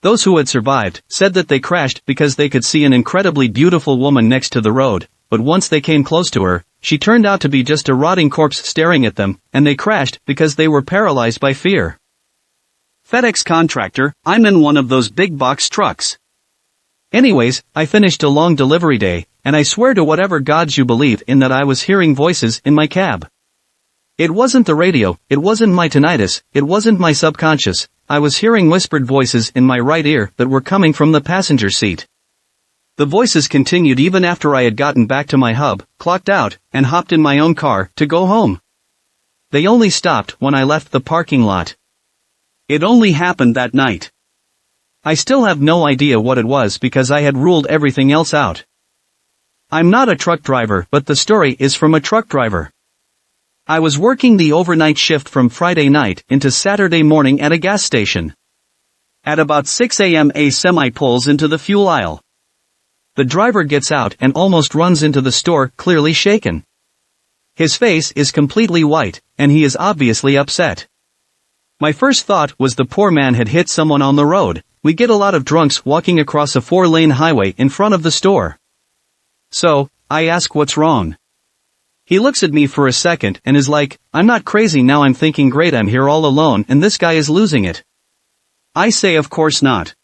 Those who had survived said that they crashed because they could see an incredibly beautiful woman next to the road, but once they came close to her, she turned out to be just a rotting corpse staring at them, and they crashed because they were paralyzed by fear. FedEx contractor, I'm in one of those big box trucks. Anyways, I finished a long delivery day, and I swear to whatever gods you believe in that I was hearing voices in my cab. It wasn't the radio, it wasn't my tinnitus, it wasn't my subconscious, I was hearing whispered voices in my right ear that were coming from the passenger seat. The voices continued even after I had gotten back to my hub, clocked out, and hopped in my own car to go home. They only stopped when I left the parking lot. It only happened that night. I still have no idea what it was because I had ruled everything else out. I'm not a truck driver, but the story is from a truck driver. I was working the overnight shift from Friday night into Saturday morning at a gas station. At about 6 a.m. a semi pulls into the fuel aisle. The driver gets out and almost runs into the store, clearly shaken. His face is completely white, and he is obviously upset. My first thought was the poor man had hit someone on the road. We get a lot of drunks walking across a 4-lane highway in front of the store. So, I ask what's wrong. He looks at me for a second and is like, I'm not crazy now. I'm thinking great, I'm here all alone and this guy is losing it. I say of course not.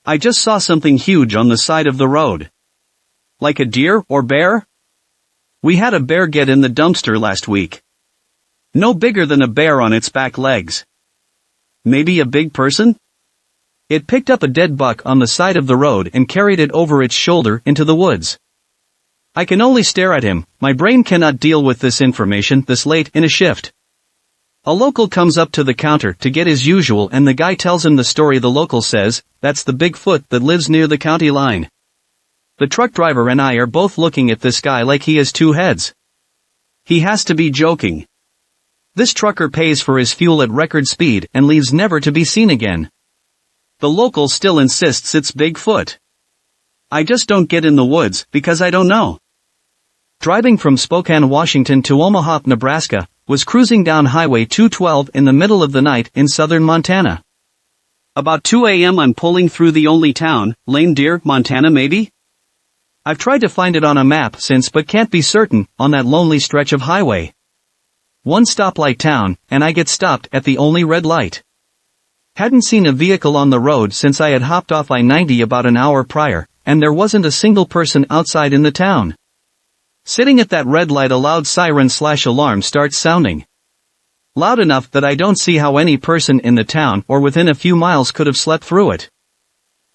I just saw something huge on the side of the road. Like a deer or bear? We had a bear get in the dumpster last week. No bigger than a bear on its back legs. Maybe a big person? It picked up a dead buck on the side of the road and carried it over its shoulder into the woods. I can only stare at him. My brain cannot deal with this information this late in a shift. A local comes up to the counter to get his usual and the guy tells him the story. The local says, that's the Bigfoot that lives near the county line. The truck driver and I are both looking at this guy like he has two heads. He has to be joking. This trucker pays for his fuel at record speed and leaves never to be seen again. The local still insists it's Bigfoot. I just don't get in the woods because I don't know. Driving from Spokane, Washington to Omaha, Nebraska, was cruising down Highway 212 in the middle of the night in southern Montana. About 2 a.m. I'm pulling through the only town, Lame Deer, Montana maybe? I've tried to find it on a map since but can't be certain, on that lonely stretch of highway. One stoplight town, and I get stopped at the only red light. Hadn't seen a vehicle on the road since I had hopped off I-90 about an hour prior, and there wasn't a single person outside in the town. Sitting at that red light, a loud siren/alarm starts sounding. Loud enough that I don't see how any person in the town or within a few miles could have slept through it.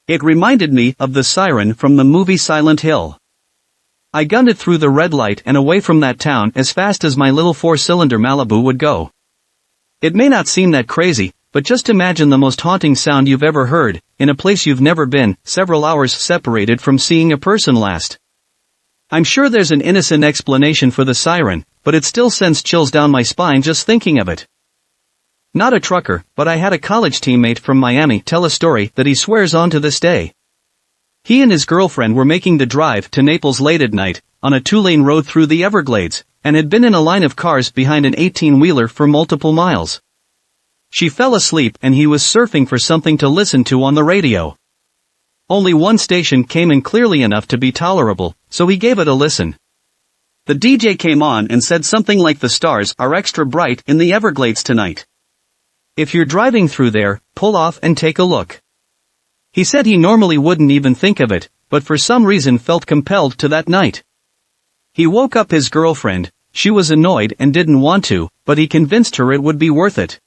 It reminded me of the siren from the movie Silent Hill. I gunned it through the red light and away from that town as fast as my little 4-cylinder Malibu would go. It may not seem that crazy, but just imagine the most haunting sound you've ever heard, in a place you've never been, several hours separated from seeing a person last. I'm sure there's an innocent explanation for the siren, but it still sends chills down my spine just thinking of it. Not a trucker, but I had a college teammate from Miami tell a story that he swears on to this day. He and his girlfriend were making the drive to Naples late at night, on a 2-lane road through the Everglades, and had been in a line of cars behind an 18-wheeler for multiple miles. She fell asleep and he was surfing for something to listen to on the radio. Only one station came in clearly enough to be tolerable, so he gave it a listen. The DJ came on and said something like, the stars are extra bright in the Everglades tonight. If you're driving through there, pull off and take a look. He said he normally wouldn't even think of it, but for some reason felt compelled to that night. He woke up his girlfriend. She was annoyed and didn't want to, but he convinced her it would be worth it.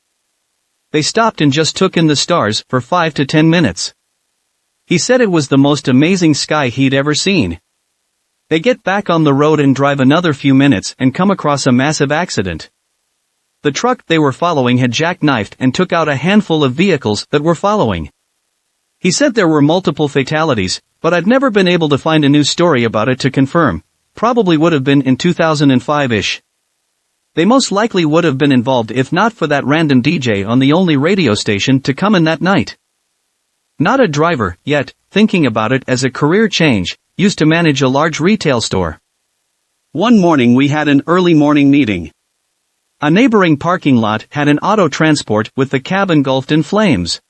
They stopped and just took in the stars for 5 to 10 minutes. He said it was the most amazing sky he'd ever seen. They get back on the road and drive another few minutes and come across a massive accident. The truck they were following had jackknifed and took out a handful of vehicles that were following. He said there were multiple fatalities, but I've never been able to find a news story about it to confirm. Probably would have been in 2005-ish. They most likely would have been involved if not for that random DJ on the only radio station to come in that night. Not a driver, yet, thinking about it as a career change, used to manage a large retail store. One morning we had an early morning meeting. A neighboring parking lot had an auto transport with the cab engulfed in flames.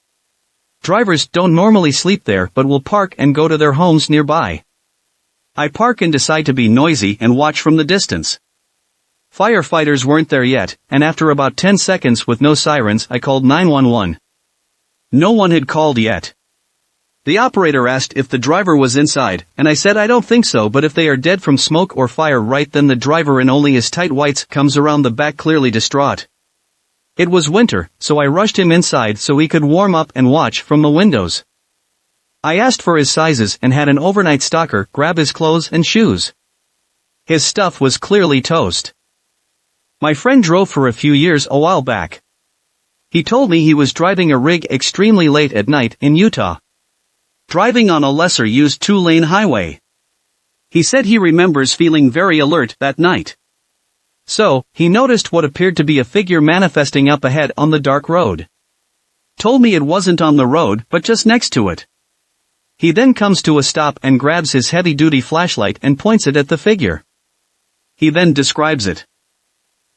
Drivers don't normally sleep there but will park and go to their homes nearby. I park and decide to be noisy and watch from the distance. Firefighters weren't there yet, and after about 10 seconds with no sirens I called 911. No one had called yet. The operator asked if the driver was inside, and I said I don't think so, but if they are dead from smoke or fire, right, then the driver in only his tight whites comes around the back clearly distraught. It was winter, so I rushed him inside so he could warm up and watch from the windows. I asked for his sizes and had an overnight stalker grab his clothes and shoes. His stuff was clearly toast. My friend drove for a few years a while back. He told me he was driving a rig extremely late at night in Utah. Driving on a lesser-used 2-lane highway. He said he remembers feeling very alert that night. So, he noticed what appeared to be a figure manifesting up ahead on the dark road. Told me it wasn't on the road but just next to it. He then comes to a stop and grabs his heavy-duty flashlight and points it at the figure. He then describes it.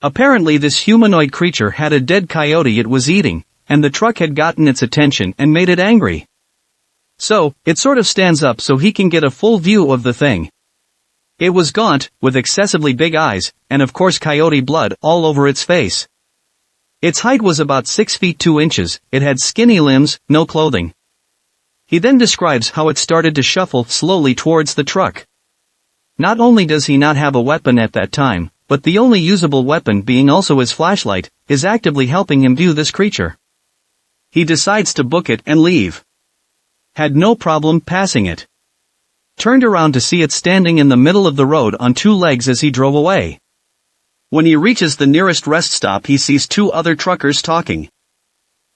Apparently this humanoid creature had a dead coyote it was eating, and the truck had gotten its attention and made it angry. So, it sort of stands up so he can get a full view of the thing. It was gaunt, with excessively big eyes, and of course coyote blood all over its face. Its height was about 6 feet 2 inches, it had skinny limbs, no clothing. He then describes how it started to shuffle slowly towards the truck. Not only does he not have a weapon at that time, but the only usable weapon being also his flashlight, is actively helping him view this creature. He decides to book it and leave. Had no problem passing it. Turned around to see it standing in the middle of the road on 2 legs as he drove away. When he reaches the nearest rest stop he sees 2 other truckers talking.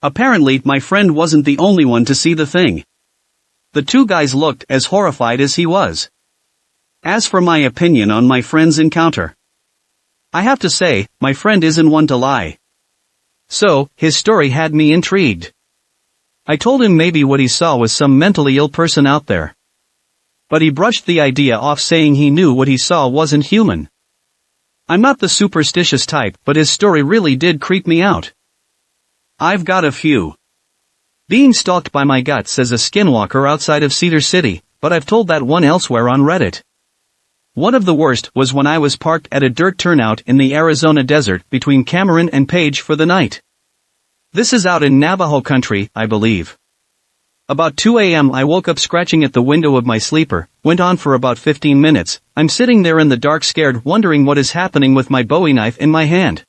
Apparently my friend wasn't the only one to see the thing. The 2 guys looked as horrified as he was. As for my opinion on my friend's encounter, I have to say, my friend isn't one to lie. So, his story had me intrigued. I told him maybe what he saw was some mentally ill person out there. But he brushed the idea off saying he knew what he saw wasn't human. I'm not the superstitious type but his story really did creep me out. I've got a few. Being stalked by my gut says a skinwalker outside of Cedar City, but I've told that one elsewhere on Reddit. One of the worst was when I was parked at a dirt turnout in the Arizona desert between Cameron and Page for the night. This is out in Navajo country, I believe. About 2 a.m. I woke up scratching at the window of my sleeper, went on for about 15 minutes, I'm sitting there in the dark scared wondering what is happening with my Bowie knife in my hand.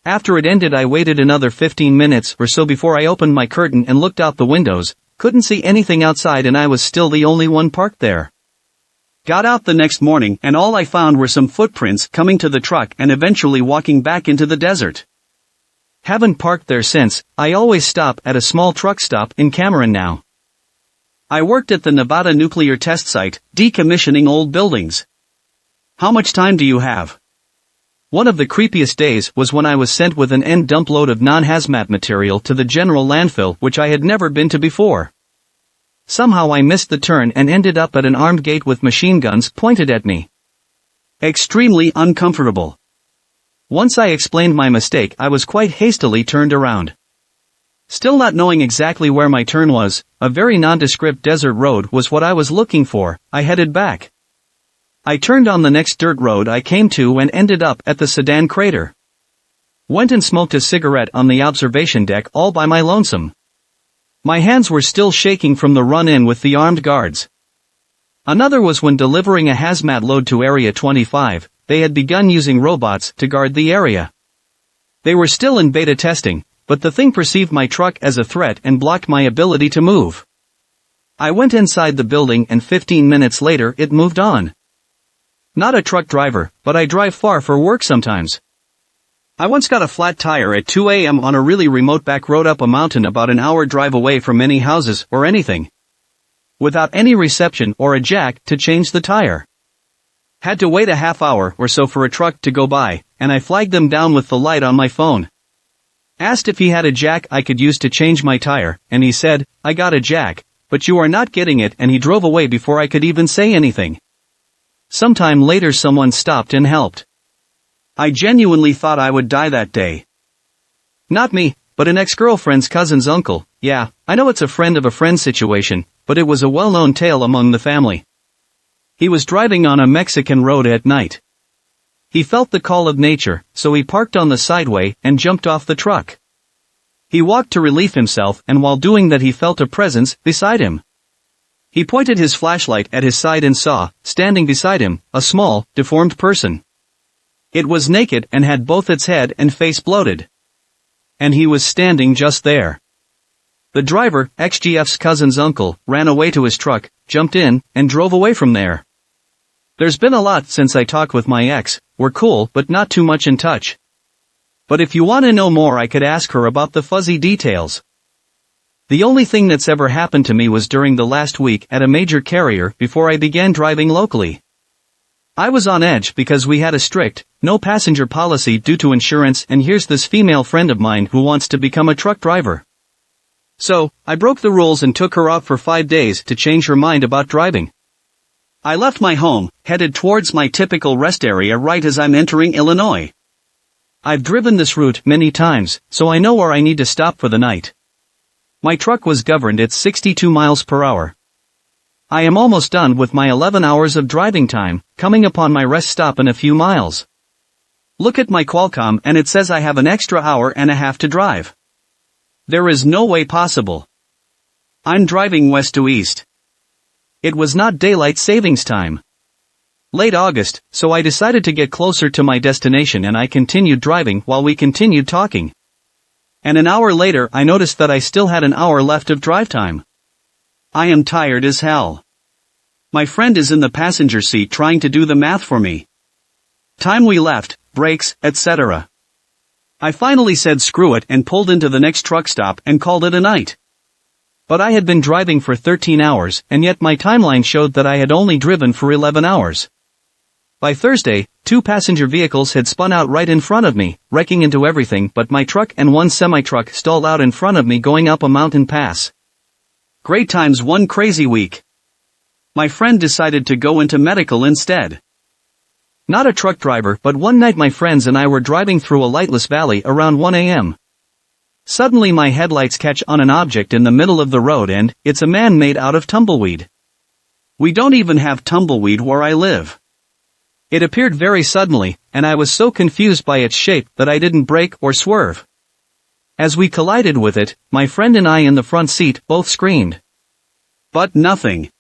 After it ended I waited another 15 minutes or so before I opened my curtain and looked out the windows, couldn't see anything outside and I was still the only one parked there. Got out the next morning and all I found were some footprints coming to the truck and eventually walking back into the desert. Haven't parked there since, I always stop at a small truck stop in Cameron now. I worked at the Nevada nuclear test site, decommissioning old buildings. How much time do you have? One of the creepiest days was when I was sent with an end dump load of non-hazmat material to the general landfill which I had never been to before. Somehow I missed the turn and ended up at an armed gate with machine guns pointed at me. Extremely uncomfortable. Once I explained my mistake I was quite hastily turned around. Still not knowing exactly where my turn was, a very nondescript desert road was what I was looking for, I headed back. I turned on the next dirt road I came to and ended up at the Sedan crater. Went and smoked a cigarette on the observation deck all by my lonesome. My hands were still shaking from the run-in with the armed guards. Another was when delivering a hazmat load to Area 25, they had begun using robots to guard the area. They were still in beta testing, but the thing perceived my truck as a threat and blocked my ability to move. I went inside the building and 15 minutes later it moved on. Not a truck driver, but I drive far for work sometimes. I once got a flat tire at 2 a.m. on a really remote back road up a mountain about an hour drive away from any houses or anything. Without any reception or a jack to change the tire. Had to wait a half hour or so for a truck to go by, and I flagged them down with the light on my phone. Asked if he had a jack I could use to change my tire, and he said, I got a jack, but you are not getting it, and he drove away before I could even say anything. Sometime later someone stopped and helped. I genuinely thought I would die that day. Not me, but an ex-girlfriend's cousin's uncle. Yeah, I know it's a friend of a friend situation, but it was a well-known tale among the family. He was driving on a Mexican road at night. He felt the call of nature, so he parked on the sideway and jumped off the truck. He walked to relieve himself, and while doing that he felt a presence beside him. He pointed his flashlight at his side and saw, standing beside him, a small, deformed person. It was naked and had both its head and face bloated. And he was standing just there. The driver, XGF's cousin's uncle, ran away to his truck, jumped in, and drove away from there. There's been a lot since I talked with my ex. We're cool but not too much in touch. But if you want to know more I could ask her about the fuzzy details. The only thing that's ever happened to me was during the last week at a major carrier before I began driving locally. I was on edge because we had a strict, no passenger policy due to insurance, and here's this female friend of mine who wants to become a truck driver. So, I broke the rules and took her out for 5 days to change her mind about driving. I left my home, headed towards my typical rest area right as I'm entering Illinois. I've driven this route many times, so I know where I need to stop for the night. My truck was governed at 62 miles per hour. I am almost done with my 11 hours of driving time, coming upon my rest stop in a few miles. Look at my Qualcomm and it says I have an extra hour and a half to drive. There is no way possible. I'm driving west to east. It was not daylight savings time. Late August, so I decided to get closer to my destination and I continued driving while we continued talking. And an hour later I noticed that I still had an hour left of drive time. I am tired as hell. My friend is in the passenger seat trying to do the math for me. Time we left, brakes, etc. I finally said screw it and pulled into the next truck stop and called it a night. But I had been driving for 13 hours and yet my timeline showed that I had only driven for 11 hours. By Thursday, 2 passenger vehicles had spun out right in front of me, wrecking into everything but my truck, and 1 semi-truck stalled out in front of me going up a mountain pass. Great times one crazy week. My friend decided to go into medical instead. Not a truck driver, but one night my friends and I were driving through a lightless valley around 1 a.m. Suddenly my headlights catch on an object in the middle of the road and it's a man made out of tumbleweed. We don't even have tumbleweed where I live. It appeared very suddenly, and I was so confused by its shape that I didn't brake or swerve. As we collided with it, my friend and I in the front seat both screamed. But nothing.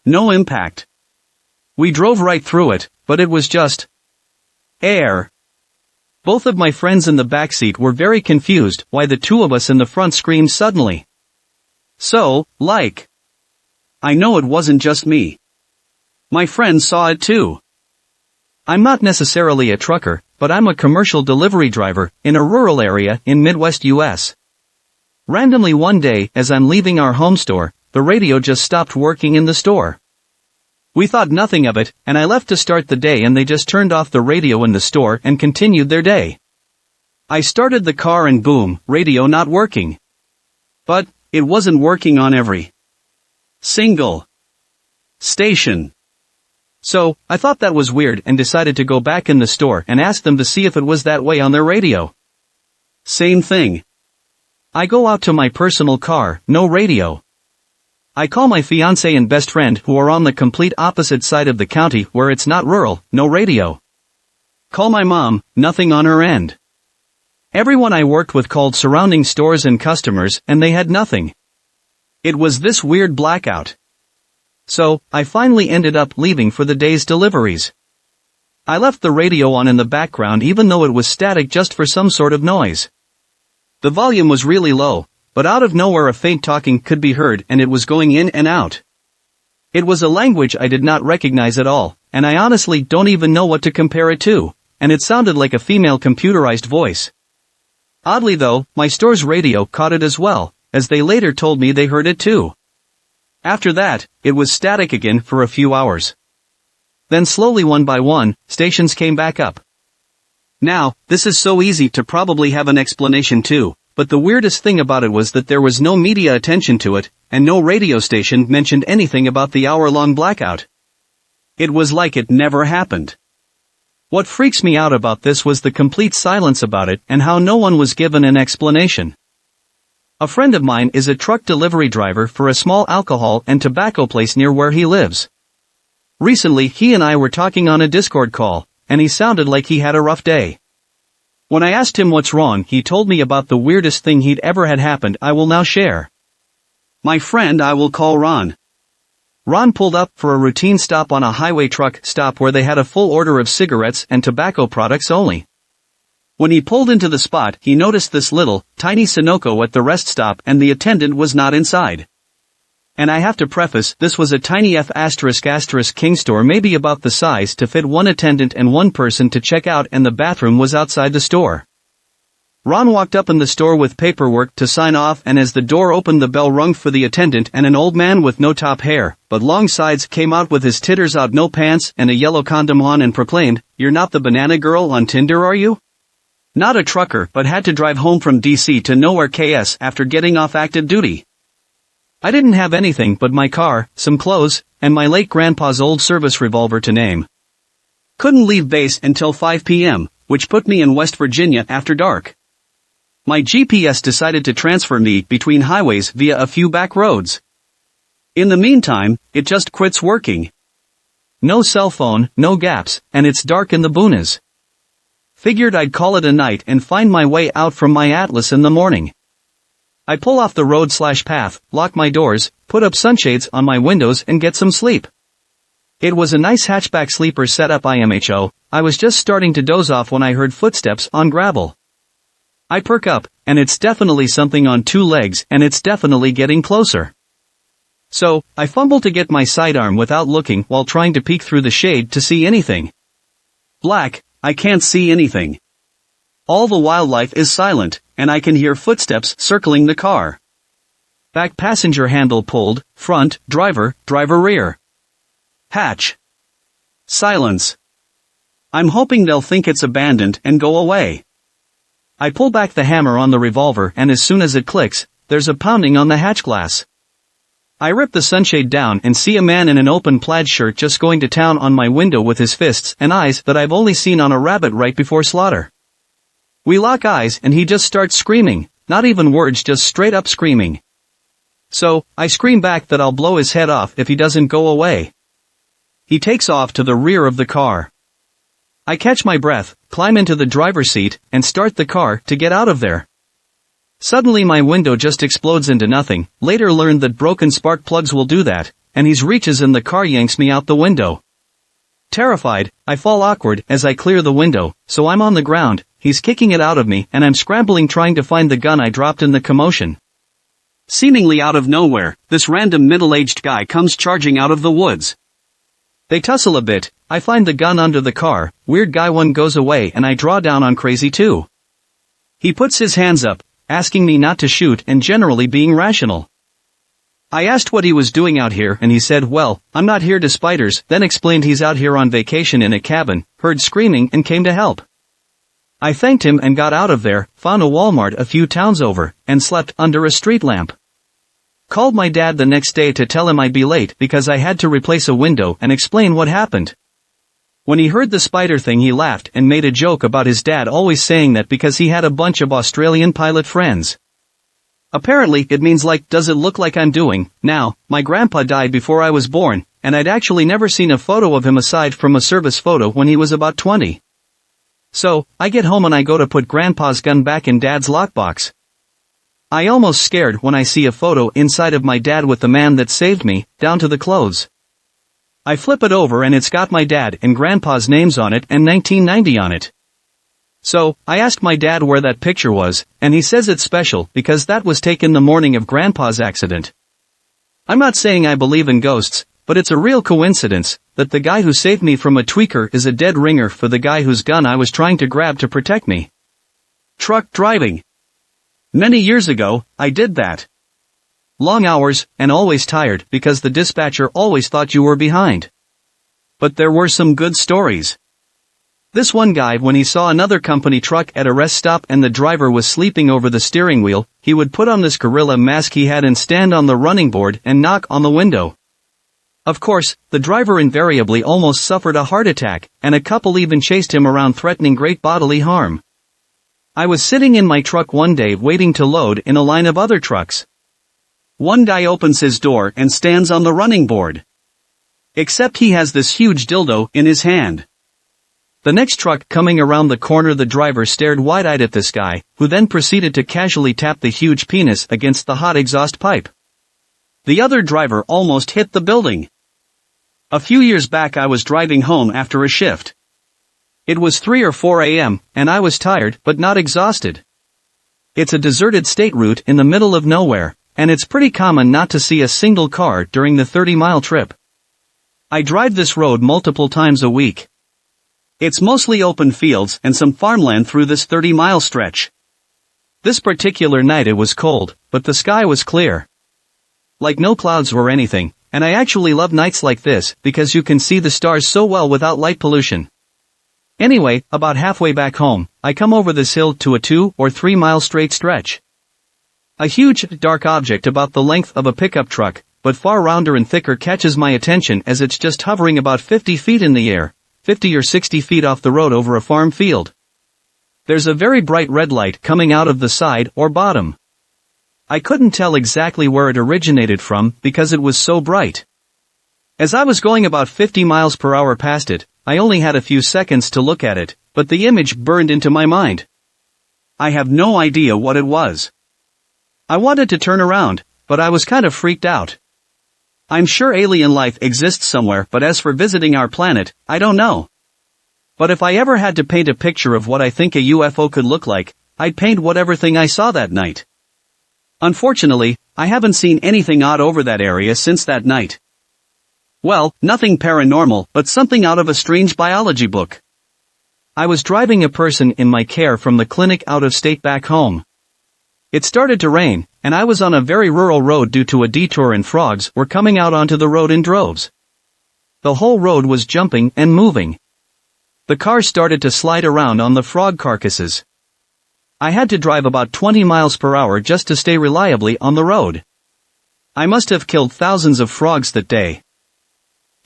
No impact. We drove right through it, but it was just air. Both of my friends in the back seat were very confused why the 2 of us in the front screamed suddenly. So, I know it wasn't just me. My friends saw it too. I'm not necessarily a trucker, but I'm a commercial delivery driver in a rural area in Midwest US. Randomly one day, as I'm leaving our home store, the radio just stopped working in the store. We thought nothing of it, and I left to start the day and they just turned off the radio in the store and continued their day. I started the car and boom, radio not working. But, it wasn't working on every single station. So, I thought that was weird and decided to go back in the store and ask them to see if it was that way on their radio. Same thing. I go out to my personal car, no radio. I call my fiancé and best friend who are on the complete opposite side of the county where it's not rural, no radio. Call my mom, nothing on her end. Everyone I worked with called surrounding stores and customers and they had nothing. It was this weird blackout. So, I finally ended up leaving for the day's deliveries. I left the radio on in the background even though it was static just for some sort of noise. The volume was really low, but out of nowhere a faint talking could be heard and it was going in and out. It was a language I did not recognize at all, and I honestly don't even know what to compare it to, and it sounded like a female computerized voice. Oddly though, my store's radio caught it as well, as they later told me they heard it too. After that, it was static again for a few hours. Then slowly one by one, stations came back up. Now, this is so easy to probably have an explanation too, but the weirdest thing about it was that there was no media attention to it, and no radio station mentioned anything about the hour-long blackout. It was like it never happened. What freaks me out about this was the complete silence about it and how no one was given an explanation. A friend of mine is a truck delivery driver for a small alcohol and tobacco place near where he lives. Recently he and I were talking on a Discord call, and he sounded like he had a rough day. When I asked him what's wrong, he told me about the weirdest thing he'd ever had happened. I will now share. My friend I will call Ron. Ron pulled up for a routine stop on a highway truck stop where they had a full order of cigarettes and tobacco products only. When he pulled into the spot, he noticed this little, tiny Sunoco at the rest stop and the attendant was not inside. And I have to preface, this was a tiny F***King store maybe about the size to fit one attendant and one person to check out, and the bathroom was outside the store. Ron walked up in the store with paperwork to sign off, and as the door opened the bell rung for the attendant, and an old man with no top hair, but long sides, came out with his titters out, no pants, and a yellow condom on, and proclaimed, "You're not the banana girl on Tinder, are you?" Not a trucker, but had to drive home from DC to Nowhere KS after getting off active duty. I didn't have anything but my car, some clothes, and my late grandpa's old service revolver to name. Couldn't leave base until 5 p.m., which put me in West Virginia after dark. My GPS decided to transfer me between highways via a few back roads. In the meantime, it just quits working. No cell phone, no gaps, and it's dark in the boonies. Figured I'd call it a night and find my way out from my Atlas in the morning. I pull off the road/path, lock my doors, put up sunshades on my windows and get some sleep. It was a nice hatchback sleeper setup IMHO. I was just starting to doze off when I heard footsteps on gravel. I perk up, and it's definitely something on two legs, and it's definitely getting closer. So, I fumble to get my sidearm without looking while trying to peek through the shade to see anything. Black, I can't see anything. All the wildlife is silent, and I can hear footsteps circling the car. Back passenger handle pulled, front, driver rear. Hatch. Silence. I'm hoping they'll think it's abandoned and go away. I pull back the hammer on the revolver, and as soon as it clicks, there's a pounding on the hatch glass. I rip the sunshade down and see a man in an open plaid shirt just going to town on my window with his fists and eyes that I've only seen on a rabbit right before slaughter. We lock eyes and he just starts screaming, not even words, just straight up screaming. So, I scream back that I'll blow his head off if he doesn't go away. He takes off to the rear of the car. I catch my breath, climb into the driver's seat, and start the car to get out of there. Suddenly my window just explodes into nothing. Later learned that broken spark plugs will do that, and he reaches in the car, yanks me out the window. Terrified, I fall awkward as I clear the window, so I'm on the ground, he's kicking it out of me, and I'm scrambling trying to find the gun I dropped in the commotion. Seemingly out of nowhere, this random middle-aged guy comes charging out of the woods. They tussle a bit, I find the gun under the car, weird guy one goes away, and I draw down on crazy two. He puts his hands up, asking me not to shoot and generally being rational. I asked what he was doing out here, and he said, "Well, I'm not here to spiders," then explained he's out here on vacation in a cabin, heard screaming and came to help. I thanked him and got out of there, found a Walmart a few towns over, and slept under a street lamp. Called my dad the next day to tell him I'd be late because I had to replace a window and explain what happened. When he heard the spider thing, he laughed and made a joke about his dad always saying that because he had a bunch of Australian pilot friends. Apparently it means like, does it look like I'm doing. Now, my grandpa died before I was born, and I'd actually never seen a photo of him aside from a service photo when he was about 20. So, I get home and I go to put grandpa's gun back in dad's lockbox. I almost scared when I see a photo inside of my dad with the man that saved me, down to the clothes. I flip it over and it's got my dad and grandpa's names on it and 1990 on it. So, I asked my dad where that picture was, and he says it's special because that was taken the morning of grandpa's accident. I'm not saying I believe in ghosts, but it's a real coincidence that the guy who saved me from a tweaker is a dead ringer for the guy whose gun I was trying to grab to protect me. Truck driving. Many years ago, I did that. Long hours, and always tired because the dispatcher always thought you were behind. But there were some good stories. This one guy, when he saw another company truck at a rest stop and the driver was sleeping over the steering wheel, he would put on this gorilla mask he had and stand on the running board and knock on the window. Of course, the driver invariably almost suffered a heart attack, and a couple even chased him around threatening great bodily harm. I was sitting in my truck one day waiting to load in a line of other trucks. One guy opens his door and stands on the running board. Except he has this huge dildo in his hand. The next truck coming around the corner, the driver stared wide-eyed at this guy, who then proceeded to casually tap the huge penis against the hot exhaust pipe. The other driver almost hit the building. A few years back I was driving home after a shift. It was 3 or 4 a.m., and I was tired but not exhausted. It's a deserted state route in the middle of nowhere, and it's pretty common not to see a single car during the 30-mile trip. I drive this road multiple times a week. It's mostly open fields and some farmland through this 30-mile stretch. This particular night it was cold, but the sky was clear. Like no clouds or anything, and I actually love nights like this because you can see the stars so well without light pollution. Anyway, about halfway back home, I come over this hill to a 2 or 3 mile straight stretch. A huge, dark object about the length of a pickup truck, but far rounder and thicker catches my attention as it's just hovering about 50 feet in the air, 50 or 60 feet off the road over a farm field. There's a very bright red light coming out of the side or bottom. I couldn't tell exactly where it originated from because it was so bright. As I was going about 50 miles per hour past it, I only had a few seconds to look at it, but the image burned into my mind. I have no idea what it was. I wanted to turn around, but I was kind of freaked out. I'm sure alien life exists somewhere, but as for visiting our planet, I don't know. But if I ever had to paint a picture of what I think a UFO could look like, I'd paint whatever thing I saw that night. Unfortunately, I haven't seen anything odd over that area since that night. Well, nothing paranormal, but something out of a strange biology book. I was driving a person in my care from the clinic out of state back home. It started to rain, and I was on a very rural road due to a detour, and frogs were coming out onto the road in droves. The whole road was jumping and moving. The car started to slide around on the frog carcasses. I had to drive about 20 miles per hour just to stay reliably on the road. I must have killed thousands of frogs that day.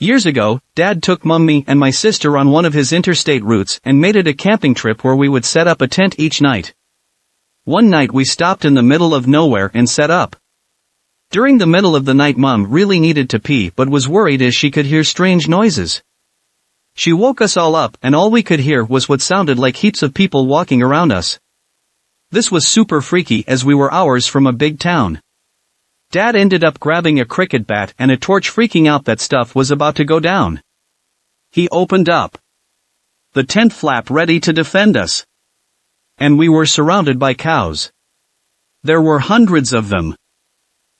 Years ago, Dad took me and my sister on one of his interstate routes and made it a camping trip where we would set up a tent each night. One night we stopped in the middle of nowhere and set up. During the middle of the night, Mom really needed to pee but was worried as she could hear strange noises. She woke us all up, and all we could hear was what sounded like heaps of people walking around us. This was super freaky as we were hours from a big town. Dad ended up grabbing a cricket bat and a torch, freaking out that stuff was about to go down. He opened up the tent flap ready to defend us. And we were surrounded by cows. There were hundreds of them.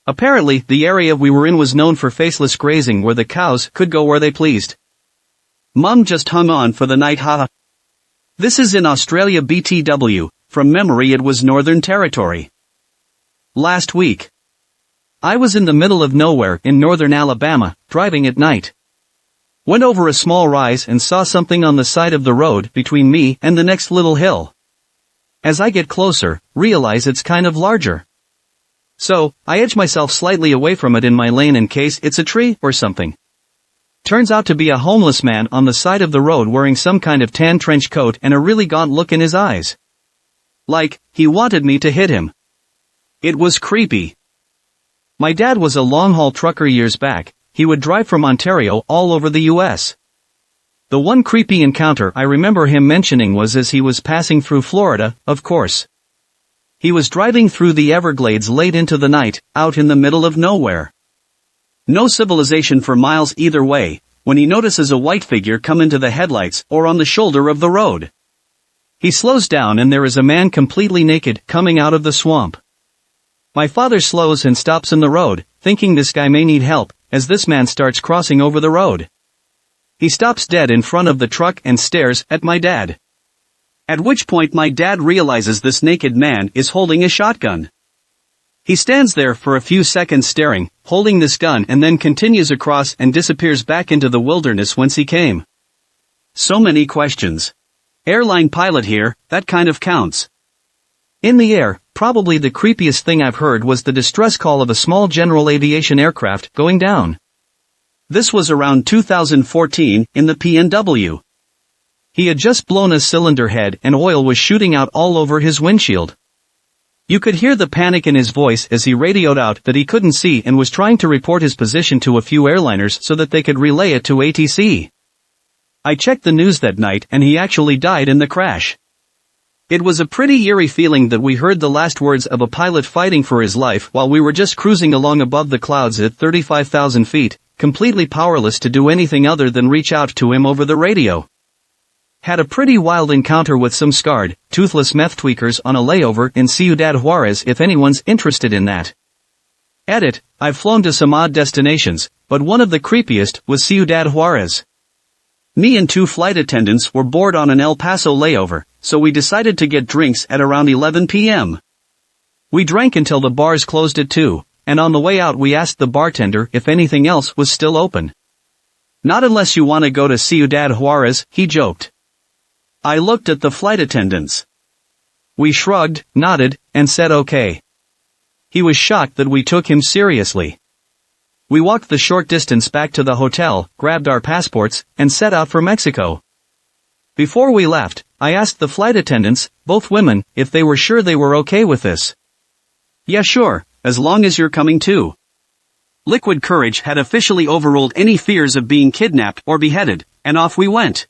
Apparently, the area we were in was known for faceless grazing where the cows could go where they pleased. Mom just hung on for the night, haha. This is in Australia, BTW, from memory it was Northern Territory. Last week. I was in the middle of nowhere in northern Alabama, driving at night. Went over a small rise and saw something on the side of the road between me and the next little hill. As I get closer, realize it's kind of larger. So, I edge myself slightly away from it in my lane in case it's a tree or something. Turns out to be a homeless man on the side of the road wearing some kind of tan trench coat and a really gaunt look in his eyes. Like, he wanted me to hit him. It was creepy. My dad was a long-haul trucker years back. He would drive from Ontario all over the U.S. The one creepy encounter I remember him mentioning was as he was passing through Florida, of course. He was driving through the Everglades late into the night, out in the middle of nowhere. No civilization for miles either way, when he notices a white figure come into the headlights or on the shoulder of the road. He slows down and there is a man completely naked coming out of the swamp. My father slows and stops in the road, thinking this guy may need help, as this man starts crossing over the road. He stops dead in front of the truck and stares at my dad. At which point my dad realizes this naked man is holding a shotgun. He stands there for a few seconds staring, holding this gun, and then continues across and disappears back into the wilderness whence he came. So many questions. Airline pilot here, that kind of counts. In the air, probably the creepiest thing I've heard was the distress call of a small general aviation aircraft going down. This was around 2014, in the PNW. He had just blown a cylinder head and oil was shooting out all over his windshield. You could hear the panic in his voice as he radioed out that he couldn't see and was trying to report his position to a few airliners so that they could relay it to ATC. I checked the news that night and he actually died in the crash. It was a pretty eerie feeling that we heard the last words of a pilot fighting for his life while we were just cruising along above the clouds at 35,000 feet, completely powerless to do anything other than reach out to him over the radio. Had a pretty wild encounter with some scarred, toothless meth tweakers on a layover in Ciudad Juarez if anyone's interested in that. Edit, I've flown to some odd destinations, but one of the creepiest was Ciudad Juarez. Me and 2 flight attendants were bored on an El Paso layover, so we decided to get drinks at around 11 p.m. We drank until the bars closed at 2, and on the way out we asked the bartender if anything else was still open. Not unless you want to go to Ciudad Juarez, he joked. I looked at the flight attendants. We shrugged, nodded, and said okay. He was shocked that we took him seriously. We walked the short distance back to the hotel, grabbed our passports, and set out for Mexico. Before we left, I asked the flight attendants, both women, if they were sure they were okay with this. Yeah, sure, as long as you're coming too. Liquid courage had officially overruled any fears of being kidnapped or beheaded, and off we went.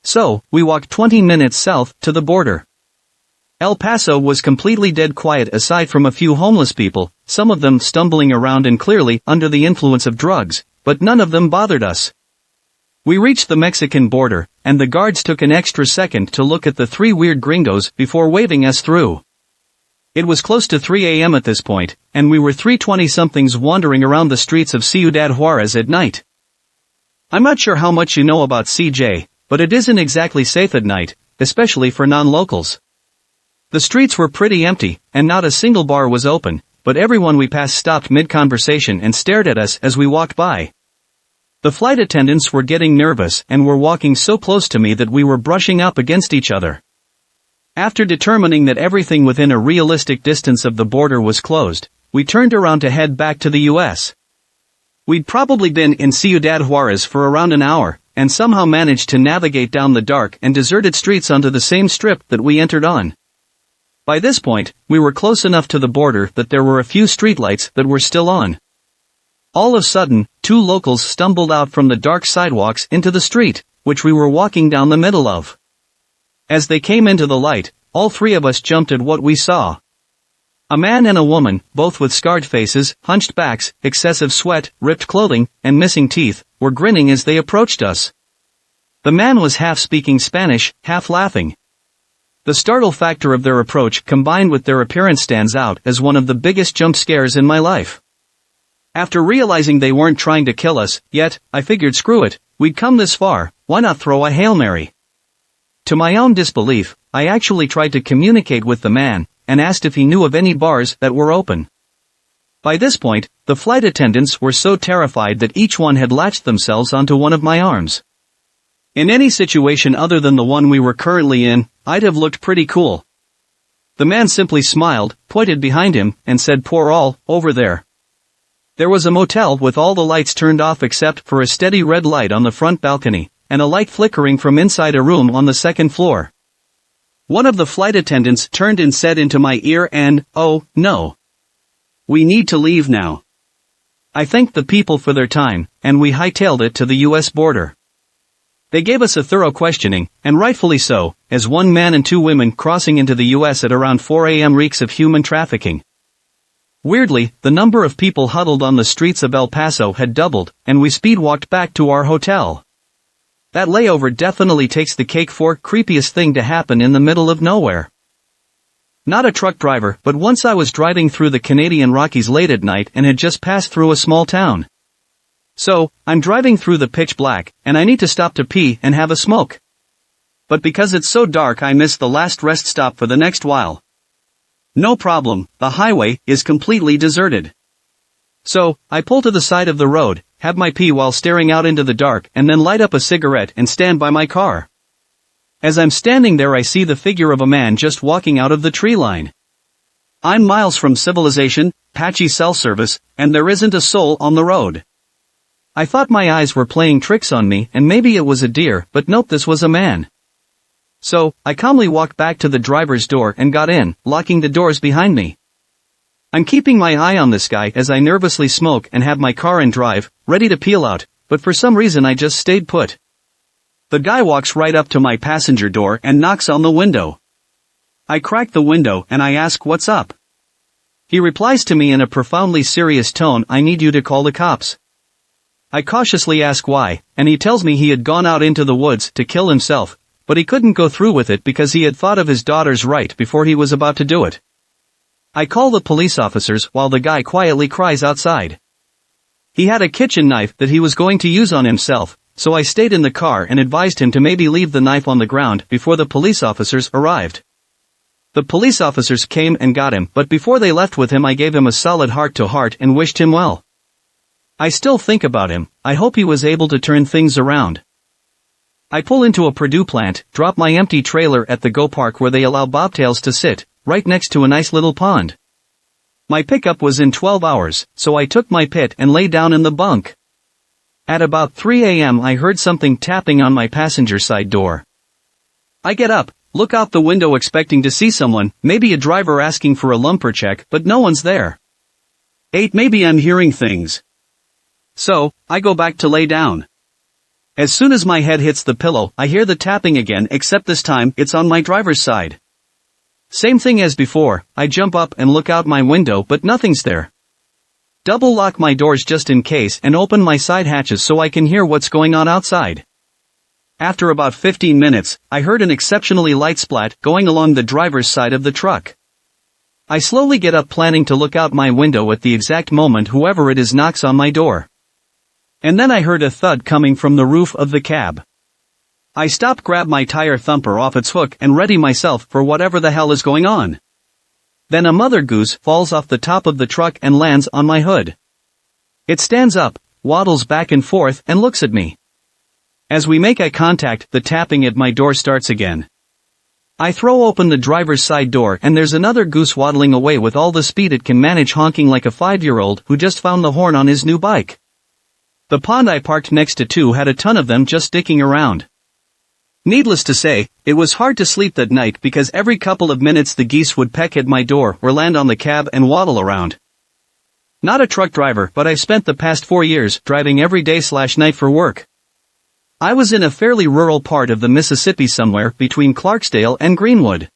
So, we walked 20 minutes south to the border. El Paso was completely dead quiet aside from a few homeless people, some of them stumbling around and clearly under the influence of drugs, but none of them bothered us. We reached the Mexican border, and the guards took an extra second to look at the 3 weird gringos before waving us through. It was close to 3 a.m. at this point, and we were 3 20-somethings wandering around the streets of Ciudad Juarez at night. I'm not sure how much you know about CJ, but it isn't exactly safe at night, especially for non-locals. The streets were pretty empty, and not a single bar was open, but everyone we passed stopped mid-conversation and stared at us as we walked by. The flight attendants were getting nervous and were walking so close to me that we were brushing up against each other. After determining that everything within a realistic distance of the border was closed, we turned around to head back to the U.S. We'd probably been in Ciudad Juarez for around an hour, and somehow managed to navigate down the dark and deserted streets onto the same strip that we entered on. By this point, we were close enough to the border that there were a few streetlights that were still on. All of a sudden, 2 locals stumbled out from the dark sidewalks into the street, which we were walking down the middle of. As they came into the light, all 3 of us jumped at what we saw. A man and a woman, both with scarred faces, hunched backs, excessive sweat, ripped clothing, and missing teeth, were grinning as they approached us. The man was half speaking Spanish, half laughing. The startle factor of their approach combined with their appearance stands out as one of the biggest jump scares in my life. After realizing they weren't trying to kill us, yet, I figured screw it, we'd come this far, why not throw a Hail Mary? To my own disbelief, I actually tried to communicate with the man, and asked if he knew of any bars that were open. By this point, the flight attendants were so terrified that each one had latched themselves onto one of my arms. In any situation other than the one we were currently in, I'd have looked pretty cool. The man simply smiled, pointed behind him, and said pour all, over there. There was a motel with all the lights turned off except for a steady red light on the front balcony, and a light flickering from inside a room on the 2nd floor. One of the flight attendants turned and said into my ear and, oh, no. We need to leave now. I thanked the people for their time, and we hightailed it to the U.S. border. They gave us a thorough questioning, and rightfully so, as 1 man and 2 women crossing into the U.S. at around 4 a.m. reeks of human trafficking. Weirdly, the number of people huddled on the streets of El Paso had doubled, and we speed-walked back to our hotel. That layover definitely takes the cake for creepiest thing to happen in the middle of nowhere. Not a truck driver, but once I was driving through the Canadian Rockies late at night and had just passed through a small town. So, I'm driving through the pitch black, and I need to stop to pee and have a smoke. But because it's so dark I missed the last rest stop for the next while. No problem, the highway is completely deserted. So, I pull to the side of the road, have my pee while staring out into the dark and then light up a cigarette and stand by my car. As I'm standing there I see the figure of a man just walking out of the tree line. I'm miles from civilization, patchy cell service, and there isn't a soul on the road. I thought my eyes were playing tricks on me and maybe it was a deer, but nope, this was a man. So, I calmly walked back to the driver's door and got in, locking the doors behind me. I'm keeping my eye on this guy as I nervously smoke and have my car in drive, ready to peel out, but for some reason I just stayed put. The guy walks right up to my passenger door and knocks on the window. I crack the window and I ask what's up. He replies to me in a profoundly serious tone, I need you to call the cops. I cautiously ask why, and he tells me he had gone out into the woods to kill himself, but he couldn't go through with it because he had thought of his daughter's right before he was about to do it. I call the police officers while the guy quietly cries outside. He had a kitchen knife that he was going to use on himself, so I stayed in the car and advised him to maybe leave the knife on the ground before the police officers arrived. The police officers came and got him, but before they left with him I gave him a solid heart-to-heart and wished him well. I still think about him. I hope he was able to turn things around. I pull into a Purdue plant, drop my empty trailer at the Go Park where they allow bobtails to sit, right next to a nice little pond. My pickup was in 12 hours, so I took my pit and lay down in the bunk. At about 3 a.m. I heard something tapping on my passenger side door. I get up, look out the window expecting to see someone, maybe a driver asking for a lumper check, but no one's there. 8 Maybe I'm hearing things. So, I go back to lay down. As soon as my head hits the pillow, I hear the tapping again, except this time, it's on my driver's side. Same thing as before, I jump up and look out my window but nothing's there. Double lock my doors just in case and open my side hatches so I can hear what's going on outside. After about 15 minutes, I heard an exceptionally light splat going along the driver's side of the truck. I slowly get up planning to look out my window at the exact moment whoever it is knocks on my door. And then I heard a thud coming from the roof of the cab. I stop, grab my tire thumper off its hook and ready myself for whatever the hell is going on. Then a mother goose falls off the top of the truck and lands on my hood. It stands up, waddles back and forth and looks at me. As we make eye contact, the tapping at my door starts again. I throw open the driver's side door and there's another goose waddling away with all the speed it can manage, honking like a 5-year-old who just found the horn on his new bike. The pond I parked next to had a ton of them just dicking around. Needless to say, it was hard to sleep that night because every couple of minutes the geese would peck at my door or land on the cab and waddle around. Not a truck driver, but I've spent the past 4 years driving every day/night for work. I was in a fairly rural part of the Mississippi somewhere between Clarksdale and Greenwood.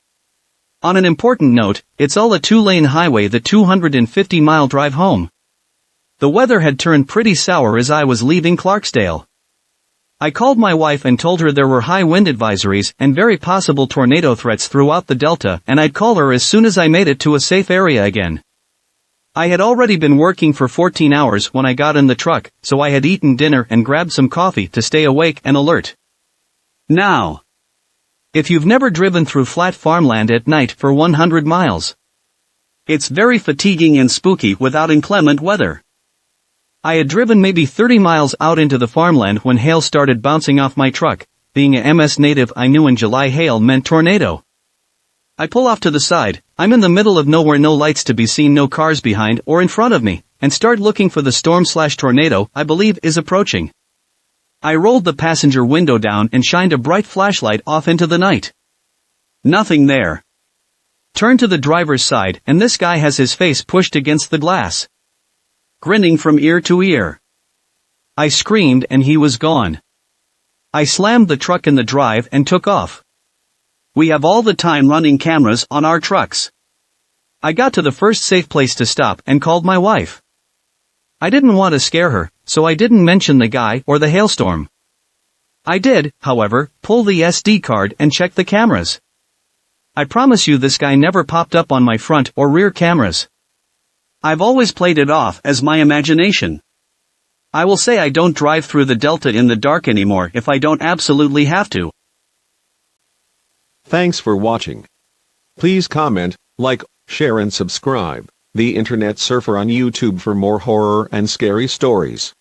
On an important note, it's all a 2-lane highway, the 250-mile drive home. The weather had turned pretty sour as I was leaving Clarksdale. I called my wife and told her there were high wind advisories and very possible tornado threats throughout the Delta, and I'd call her as soon as I made it to a safe area again. I had already been working for 14 hours when I got in the truck, so I had eaten dinner and grabbed some coffee to stay awake and alert. Now, if you've never driven through flat farmland at night for 100 miles, it's very fatiguing and spooky without inclement weather. I had driven maybe 30 miles out into the farmland when hail started bouncing off my truck. Being a MS native, I knew in July hail meant tornado. I pull off to the side, I'm in the middle of nowhere, no lights to be seen, no cars behind or in front of me, and start looking for the storm/tornado I believe is approaching. I rolled the passenger window down and shined a bright flashlight off into the night. Nothing there. Turn to the driver's side and this guy has his face pushed against the glass, grinning from ear to ear. I screamed and he was gone. I slammed the truck in the drive and took off. We have all the time running cameras on our trucks. I got to the first safe place to stop and called my wife. I didn't want to scare her, so I didn't mention the guy or the hailstorm. I did, however, pull the SD card and check the cameras. I promise you this guy never popped up on my front or rear cameras. I've always played it off as my imagination. I will say I don't drive through the Delta in the dark anymore if I don't absolutely have to. Thanks for watching. Please comment, like, share and subscribe. The Internet Surfer on YouTube for more horror and scary stories.